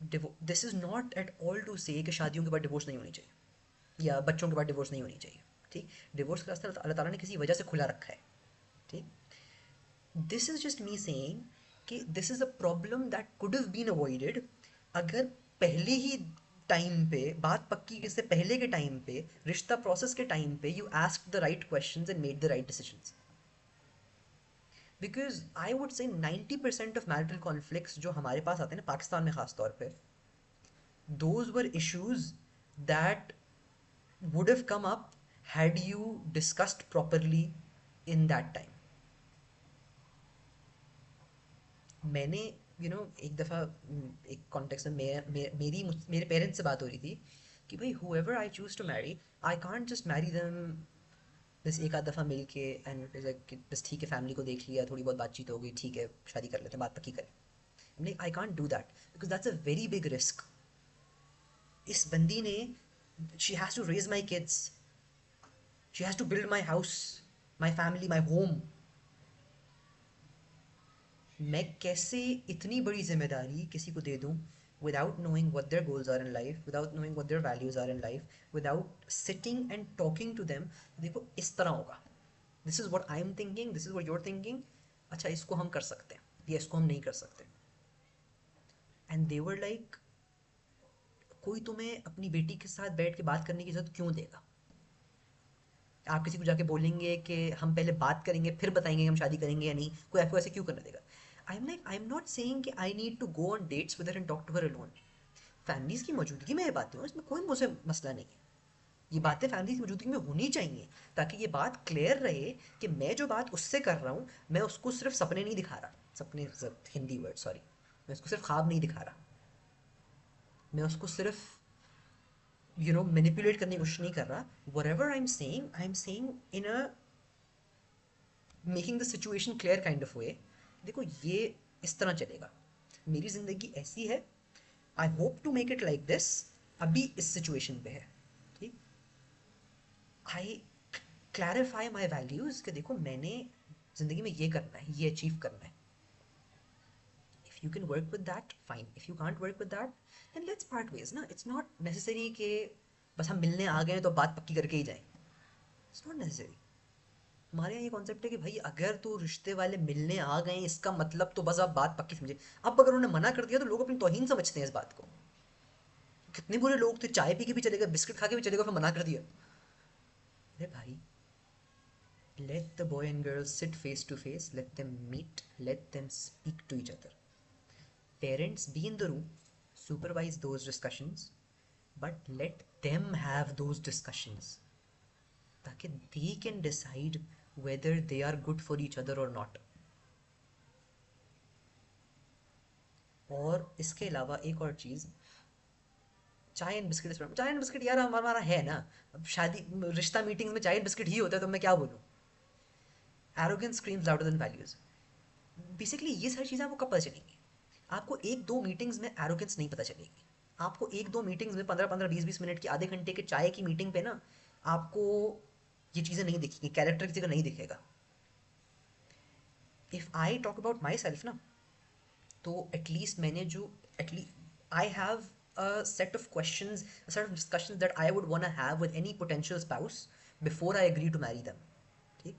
this is not at all to say कि शादियों के बाद divorce नहीं होनी चाहिए या बच्चों के बाद डिवोर्स नहीं होनी चाहिए. ठीक, डिवोर्स का रास्ता अल्लाह ताला ने किसी वजह से खुला रखा है. ठीक, this is just me saying कि this is a problem that could have been avoided अगर पहले ही टाइम पे, बात पक्की इससे पहले के टाइम पे, रिश्ता प्रोसेस के टाइम पे you asked the right questions and made the right decisions. Because I would say 90% of marital conflicts जो हमारे पास आते हैं ना, पाकिस्तान में ख़ास तौर पे, those were issues that would have come up had you discussed properly in that time. मैंने एक दफ़ा एक कॉन्टेक्स्ट में मेरे पेरेंट्स से बात हो रही थी कि भाई whoever I choose to marry, I can't just marry them बस एक आध दफ़ा मिल के एंड लाइक बस ठीक है, फैमिली को देख लिया, थोड़ी बहुत बातचीत हो गई, ठीक है शादी कर लेते हैं, बात पक्की करें। Like I can't do that because that's a very big risk. इस बंदी ने she has to raise my kids, she has to build my house, my family, my home. मैं कैसे इतनी बड़ी जिम्मेदारी किसी को दे दूँ without knowing what their goals are in life, without knowing what their values are in life, without sitting and talking to them। देखो इस तरह होगा, this is what I am thinking, this is what you're thinking, अच्छा इसको हम कर सकते हैं या इसको हम नहीं कर सकते। एंड दे वर लाइक, कोई तुम्हें अपनी बेटी के साथ बैठ के बात करने की जरूरत क्यों देगा? आप किसी को जाके बोलेंगे कि हम पहले बात करेंगे फिर बताएंगे कि हम शादी करेंगे या नहीं, कोई आपको ऐसे क्यों करने देगा? आई एम नॉट सेइंग कि I need to go on dates with her and talk to her alone. Families की मौजूदगी में ये बातें हो, इसमें कोई मुझसे मसला नहीं है। ये बातें फैमिली की मौजूदगी में होनी चाहिए ताकि ये बात क्लियर रहे कि मैं जो बात उससे कर रहा हूँ, मैं उसको सिर्फ सपने नहीं दिखा रहा, सपने हिंदी वर्ड सॉरी, मैं उसको सिर्फ ख्वाब नहीं दिखा रहा, मैं उसको सिर्फ मैनिपुलेट करने की कोशिश नहीं कर रहा। Whatever I am saying in a making the situation clear kind of way. देखो ये इस तरह चलेगा, मेरी ज़िंदगी ऐसी है, I hope to make it like this, अभी इस सिचुएशन पे है, ठीक। आई क्लैरिफाई माई वैल्यूज़ कि देखो मैंने ज़िंदगी में ये करना है, ये अचीव करना है। If you can work with that fine, if you can't work with that then let's part ways ना। इट्स नॉट नेसेसरी कि बस हम मिलने आ गए तो बात पक्की करके ही जाएं, इट्स नॉट नेसेसरी। हमारे यहाँ ये कॉन्सेप्ट है कि भाई अगर तो रिश्ते वाले मिलने आ गए इसका मतलब तो बस आप बात पक्की समझे। अब अगर उन्होंने मना कर दिया तो लोग अपनी तौहीन समझते हैं इस बात को। कितने बुरे लोग थे, चाय पी के भी चलेगा, बिस्किट खा के भी चलेगा, फिर मना कर दिया। अरे भाई, let the boy and girl sit face to face, let them meet, let them speak to each other. Parents be in the room, supervise those discussions, but let them have those discussions ताकि they can decide whether they are good for each other or not. और इसके अलावा एक और चीज़, चाय and biscuit, चाय and biscuit यार हमारा हमारा है ना। अब शादी रिश्ता मीटिंग्स में चाय एंड बिस्किट ही होता है, तो मैं क्या बोलूँ? Arrogance screams louder than values. Basically ये सारी चीज़ें आपको कब पता चलेंगी? आपको एक दो मीटिंग्स में एरोगेंस नहीं पता चलेगी। आपको एक दो मीटिंग्स में 15-15 20-20 मिनट की, आधे घंटे के चाय की मीटिंग पे ना आपको ये चीज़ें नहीं दिखेंगी, कैरेक्टर किसी का नहीं दिखेगा। If I talk about my self ना, तो एटलीस्ट मैंने जो at least I have a set of questions, a set of discussions that I would want to have with any potential spouse before I agree to marry them. Okay?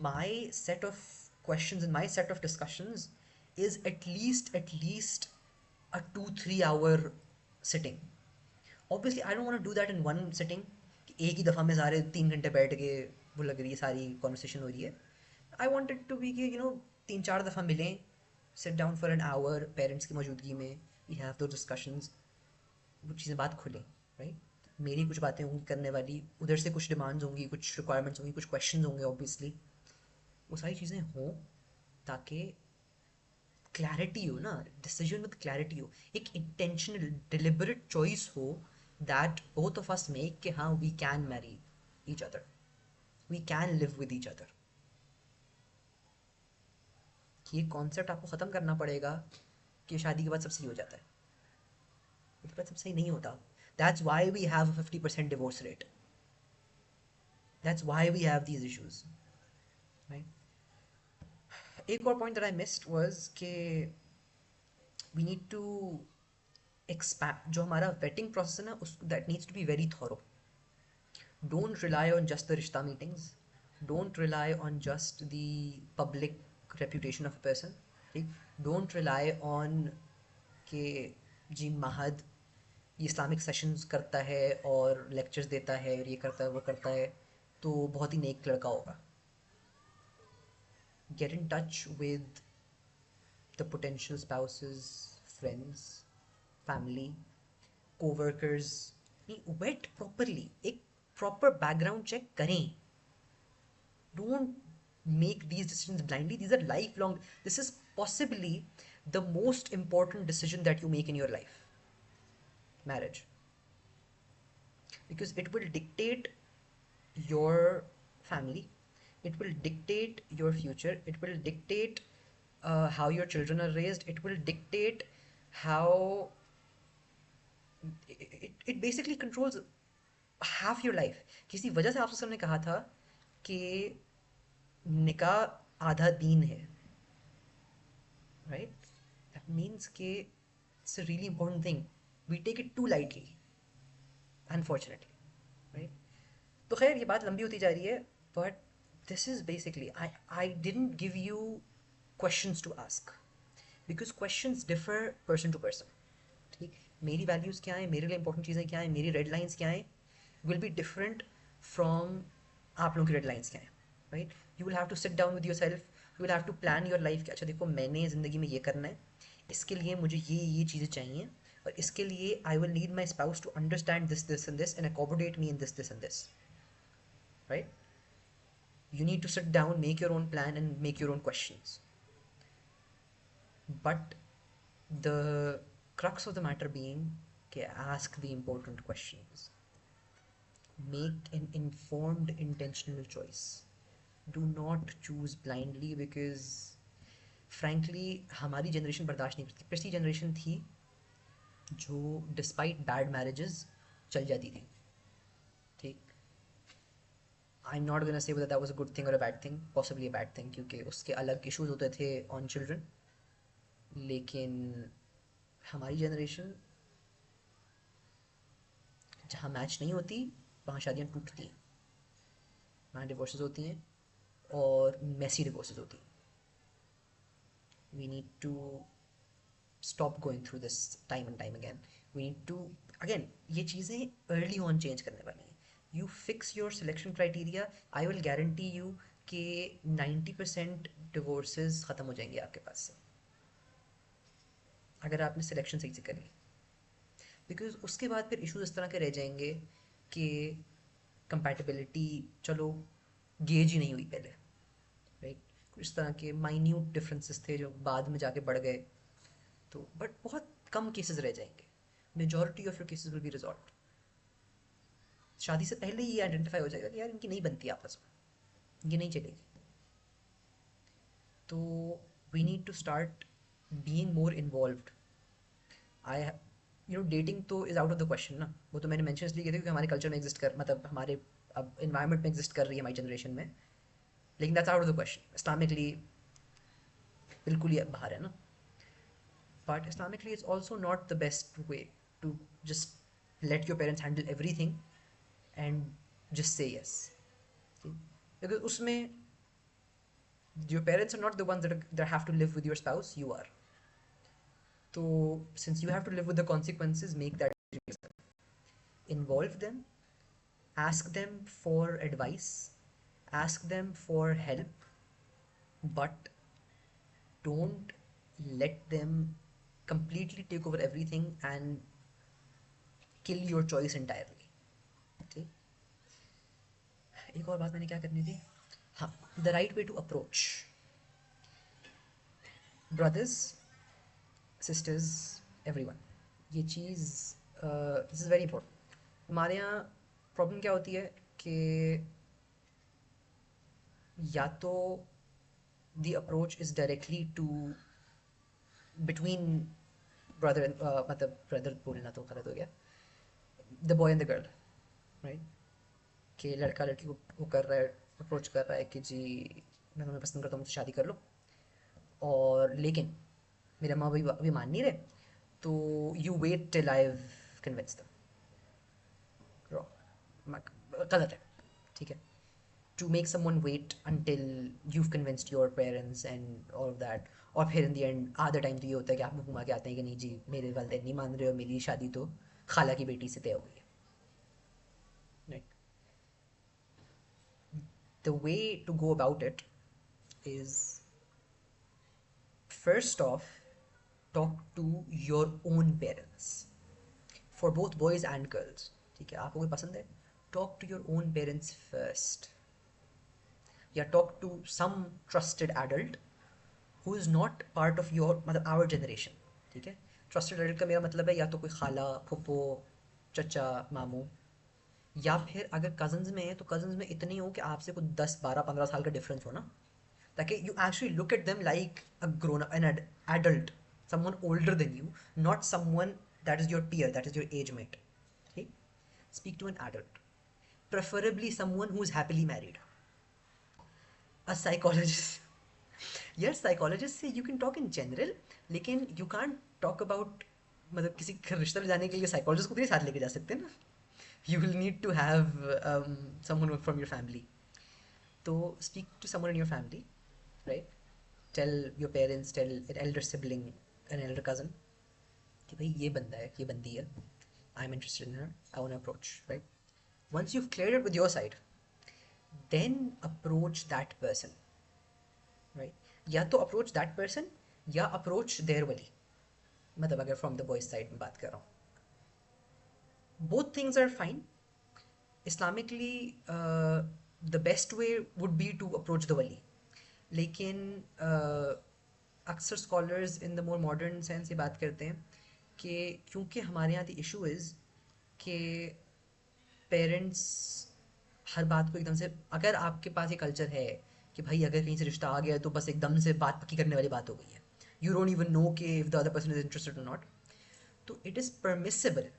My set of questions and my set of discussions is at least a 2-3 hour sitting. Obviously I don't want to do that in one sitting कि एक ही दफ़ा में सारे 3 घंटे बैठ के वो लग रही है सारी कॉन्वर्सेशन हो रही है। I want it to be कि 3-4 दफ़ा मिलें, sit down for an hour parents की मौजूदगी में, वी हैव दो डिस्कशंस, वो चीज़ें बात खुलें, राइट। मेरी कुछ बातें होंगी करने वाली, उधर से कुछ डिमांड्स होंगी, कुछ रिक्वायरमेंट्स होंगी, कुछ क्वेश्चन होंगे ऑब्वियसली, वो सारी चीज़ें हों ताकि क्लैरिटी हो ना, डिसीजन विद क्लैरिटी हो, एक इंटेंशनल डिलिबरेट चॉइस हो that both of us make कि हाँ we can marry each other, we can live with each other. ये कॉन्सेप्ट आपको ख़त्म करना पड़ेगा कि शादी के बाद सब सही हो जाता है। उसके बाद सब सही नहीं होता। That's why we have 50% divorce rate, that's why we have these issues, right. एक और point that I missed was कि वी नीड टू एक्सपैंड जो हमारा वेटिंग प्रोसेस है ना, उस that needs to be very thorough. Don't rely on just the rishta meetings, don't rely on just the public reputation of a person, ठीक। don't rely on के जी महद ये Islamic sessions करता है और लेक्चर्स देता है और ये करता है वो करता है तो बहुत ही नेक लड़का होगा। get in touch with the potential spouses, friends, family, co-workers, vet properly, एक प्रॉपर बैकग्राउंड चेक करें। Don't make these decisions blindly. These are lifelong. This is possibly the most important decision that you make in your life, marriage, because it will dictate your family, it will dictate your future, it will dictate how your children are raised, it will dictate how it basically controls half your life. किसी वजह से आपसे ने कहा था कि निकाह आधा दीन है, right? That means कि it's a really important thing. We take it too lightly, unfortunately, right? तो खैर ये बात लंबी होती जा रही है, but this is basically I didn't give you questions to ask because questions differ person to person. ठीक, मेरी वैल्यूज़ क्या हैं, मेरे लिए इंपॉर्टेंट चीज़ें क्या हैं, मेरी रेड लाइंस क्या हैं, विल बी डिफरेंट फ्रॉम आप लोगों की रेड लाइंस क्या हैं, right? You will have to sit down with yourself, you will have to plan your life कि अच्छा देखो मैंने ज़िंदगी में ये करना है, इसके लिए मुझे ये चीज़ें चाहिए, और इसके लिए I will need my spouse to understand this and this and accommodate me in this and this, right? You need to sit down, make your own plan, and make your own questions. But the crux of the matter being, okay, ask the important questions. Make an informed, intentional choice. Do not choose blindly because, frankly, हमारी generation बर्दाश्त नहीं करती. पिछली generation थी जो despite bad marriages चल जाती थी, ठीक. I'm not gonna say whether that was a good thing or a bad thing, possibly a bad thing, क्योंकि उसके अलग issues होते थे on children. लेकिन हमारी जनरेशन जहाँ मैच नहीं होती वहाँ शादियाँ टूटती हैं, वहाँ डिवोर्सेस होती हैं और मैसी डिवोर्सेस होती हैं. We need to stop going through this time and time again. We need to, again, ये चीज़ें early on change करने वाली हैं. You fix your selection criteria, I will guarantee you कि 90% divorces ख़त्म हो जाएंगे आपके पास से, अगर आपने सिलेक्शन सही से करी. बिकॉज उसके बाद फिर इश्यूज इस तरह के रह जाएंगे कि कंपैटिबिलिटी चलो गेज ही नहीं हुई पहले, राइट? कुछ इस तरह के माइन्यूट डिफरेंसेस थे जो बाद में जाके बढ़ गए, तो बट बहुत कम केसेस रह जाएंगे. Majority of your cases will be resolve. शादी से पहले ही आइडेंटिफाई हो जाएगा कि यार इनकी नहीं बनती आपस में, ये नहीं चलेगी. तो we need to start being more involved. I dating तो is out of the question ना. वो तो मैंने मेंशन इसलिए किया था क्योंकि हमारे कल्चर में एग्जिस्ट कर, मतलब हमारे अब इन्वायरमेंट में एग्जिस्ट कर रही है हमारी जनरेशन में, लेकिन that's out of the question. Islamically बिल्कुल ही बाहर है ना. But Islamically it's also not the best way to just let your parents handle everything and just say yes, because उसमें your parents are not the ones that have to live with your spouse, you are. So since you have to live with the consequences, make that decision. Involve them, ask them for advice, ask them for help, but don't let them completely take over everything and kill your choice entirely. ठीक. एक और बात मैंने क्या करनी थी, हाँ, the right way to approach. Brothers, sisters, everyone, ये चीज़ दिस इज़ वेरी इंपॉर्टेंट. हमारे यहाँ प्रॉब्लम क्या होती है कि या तो the approach is directly to between brother, मतलब ब्रदर बोलना तो गलत हो गया, the boy and the girl, right? कि लड़का लड़की को वो कर रहा है, अप्रोच कर रहा है कि जी मैं तुम्हें पसंद करता हूँ, मुझसे शादी कर लो, और लेकिन मेरे माँ बाप अभी मान नहीं रहे, तो you wait till I have convinced them. गलत है, ठीक है? To make someone wait until you've convinced your parents and all of that, और फिर इन द एंड आधा टाइम तो ये होता है कि आप मुँह घुमा के आते हैं कि नहीं जी मेरे वालिदैन नहीं मान रहे हो, मेरी शादी तो खाला की बेटी से तय हो गई है, right? The way to go about it is, first off, talk to your own parents, for both boys and girls. ठीक है, आपको कोई पसंद है, talk to your own parents first, या talk to some trusted adult who is not part of your मतलब our generation, ठीक है। ट्रस्टेड एडल्ट का मेरा मतलब है या तो कोई खाला, फुप्पो, चचा, मामू, या फिर अगर कजन्स में है तो कजन्स में इतनी हो कि आपसे कुछ 10 12 15 साल का डिफरेंस हो ना, ताकि you actually look at them like a grown up an adult, someone older than you, not someone that is your peer, that is your age mate, ठीक। Speak to an adult, preferably someone who's happily married. A psychologist, यार psychologist से you can talk in general, लेकिन you can't talk about मतलब किसी का रिश्ता ले जाने के लिए साइकोलॉजिस्ट को भी साथ लेके जा सकते हैं ना, you will need to have someone from your family. तो speak to someone in your family, right. Tell your parents, tell an elder sibling, an elder cousin कि भाई ये बंदा है, ये बंदी है, I am interested in her, I want approach, right. Once you've cleared it with your side, then approach that person, right? या तो approach that person या approach their wali, मतलब अगर from the boys side में बात कर रहा हूँ, both things are fine. Islamically, the best way would be to approach the wali, लेकिन अक्सर scholars in the more modern sense ये बात करते हैं कि क्योंकि हमारे यहाँ the issue is कि पेरेंट्स हर बात को एकदम से, अगर आपके पास ये कल्चर है कि भाई अगर कहीं से रिश्ता आ गया तो बस एकदम से बात पक्की करने वाली बात हो गई है, यू डोंट इवन नो कि if the other person is interested और नॉट, तो इट इज़ परमिसेबल,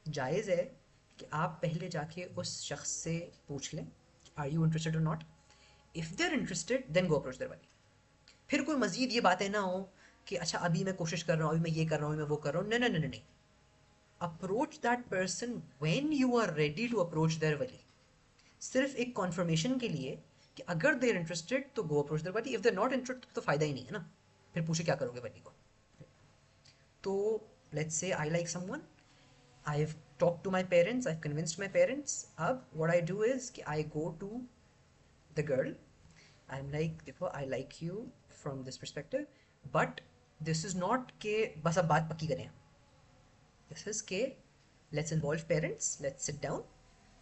जायज़ है कि आप पहले जाके उस शख्स से पूछ लें आर यू इंटरेस्टेड और not. If they are interested then go approach their वाली। फिर कोई मजीद ये बातें ना हो कि अच्छा अभी मैं कोशिश कर रहा हूँ, अभी मैं ये कर रहा हूँ, मैं वो कर रहा हूँ, नहीं नहीं नहीं नहीं, approach that person when you are ready to approach their वली, सिर्फ एक कॉन्फर्मेशन के लिए कि अगर दे आर इंटरेस्टेड तो गो अप्रोच देयर वली, if they are not interested तो फ़ायदा ही नहीं है ना, फिर पूछे क्या करोगे वली को। तो let's say I like someone, I have talk to my parents, I have convinced my parents, अब व्हाट आई डू इज़ कि I go to the girl, I am like देखो I like you from this perspective, but this is not के बस अब बात पक्की करें, this is K. Let's involve parents. Let's sit down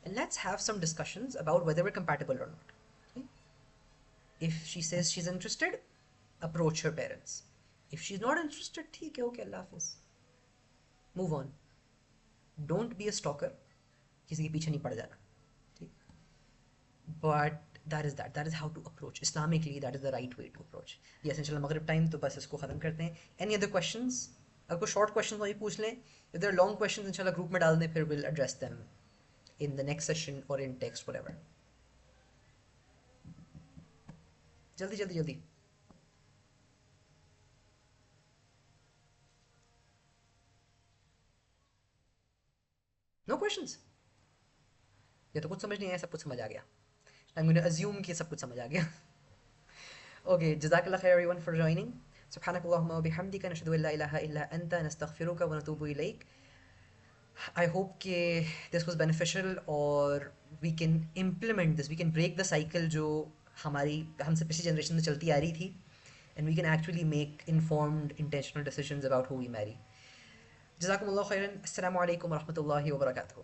and let's have some discussions about whether we're compatible or not. Okay? If she says she's interested, approach her parents. If she's not interested, ठीक है, okay, Allah Hafiz. Move on. Don't be a stalker. किसी के पीछे नहीं पड़ जाना. ठीक? But that is that. That is how to approach. Islamically, that is the right way to approach. Yes, इंशाल्लाह मगरिब टाइम तो बस इसको ख़त्म करते हैं. Any other questions? अगर कोई शॉर्ट क्वेश्चन हो ये पूछ लें, if there are long questions इंशाल्लाह ग्रुप में डाल दें, फिर we'll address them in the next session or in text, whatever. जल्दी जल्दी जल्दी. No questions? ये तो कुछ समझ नहीं आया, सब कुछ समझ आ गया. I'm going to assume कि सब कुछ समझ आ गया. Okay, jazakallah khair everyone for joining. سبحانك اللهم وبحمدك نشهد أن لا إله إلا أنت نستغفرك ونتوب إليك. I hope कि this was beneficial और we can implement this, we can break the cycle जो हमारी हमसे पिछली जनरेशन में चलती आ रही थी, and we can actually make informed intentional decisions about who we marry. जज़ाकुमुल्लाह खैरन. अस्सलामु अलैकुम व रहमतुल्लाहि व बरकातुहू.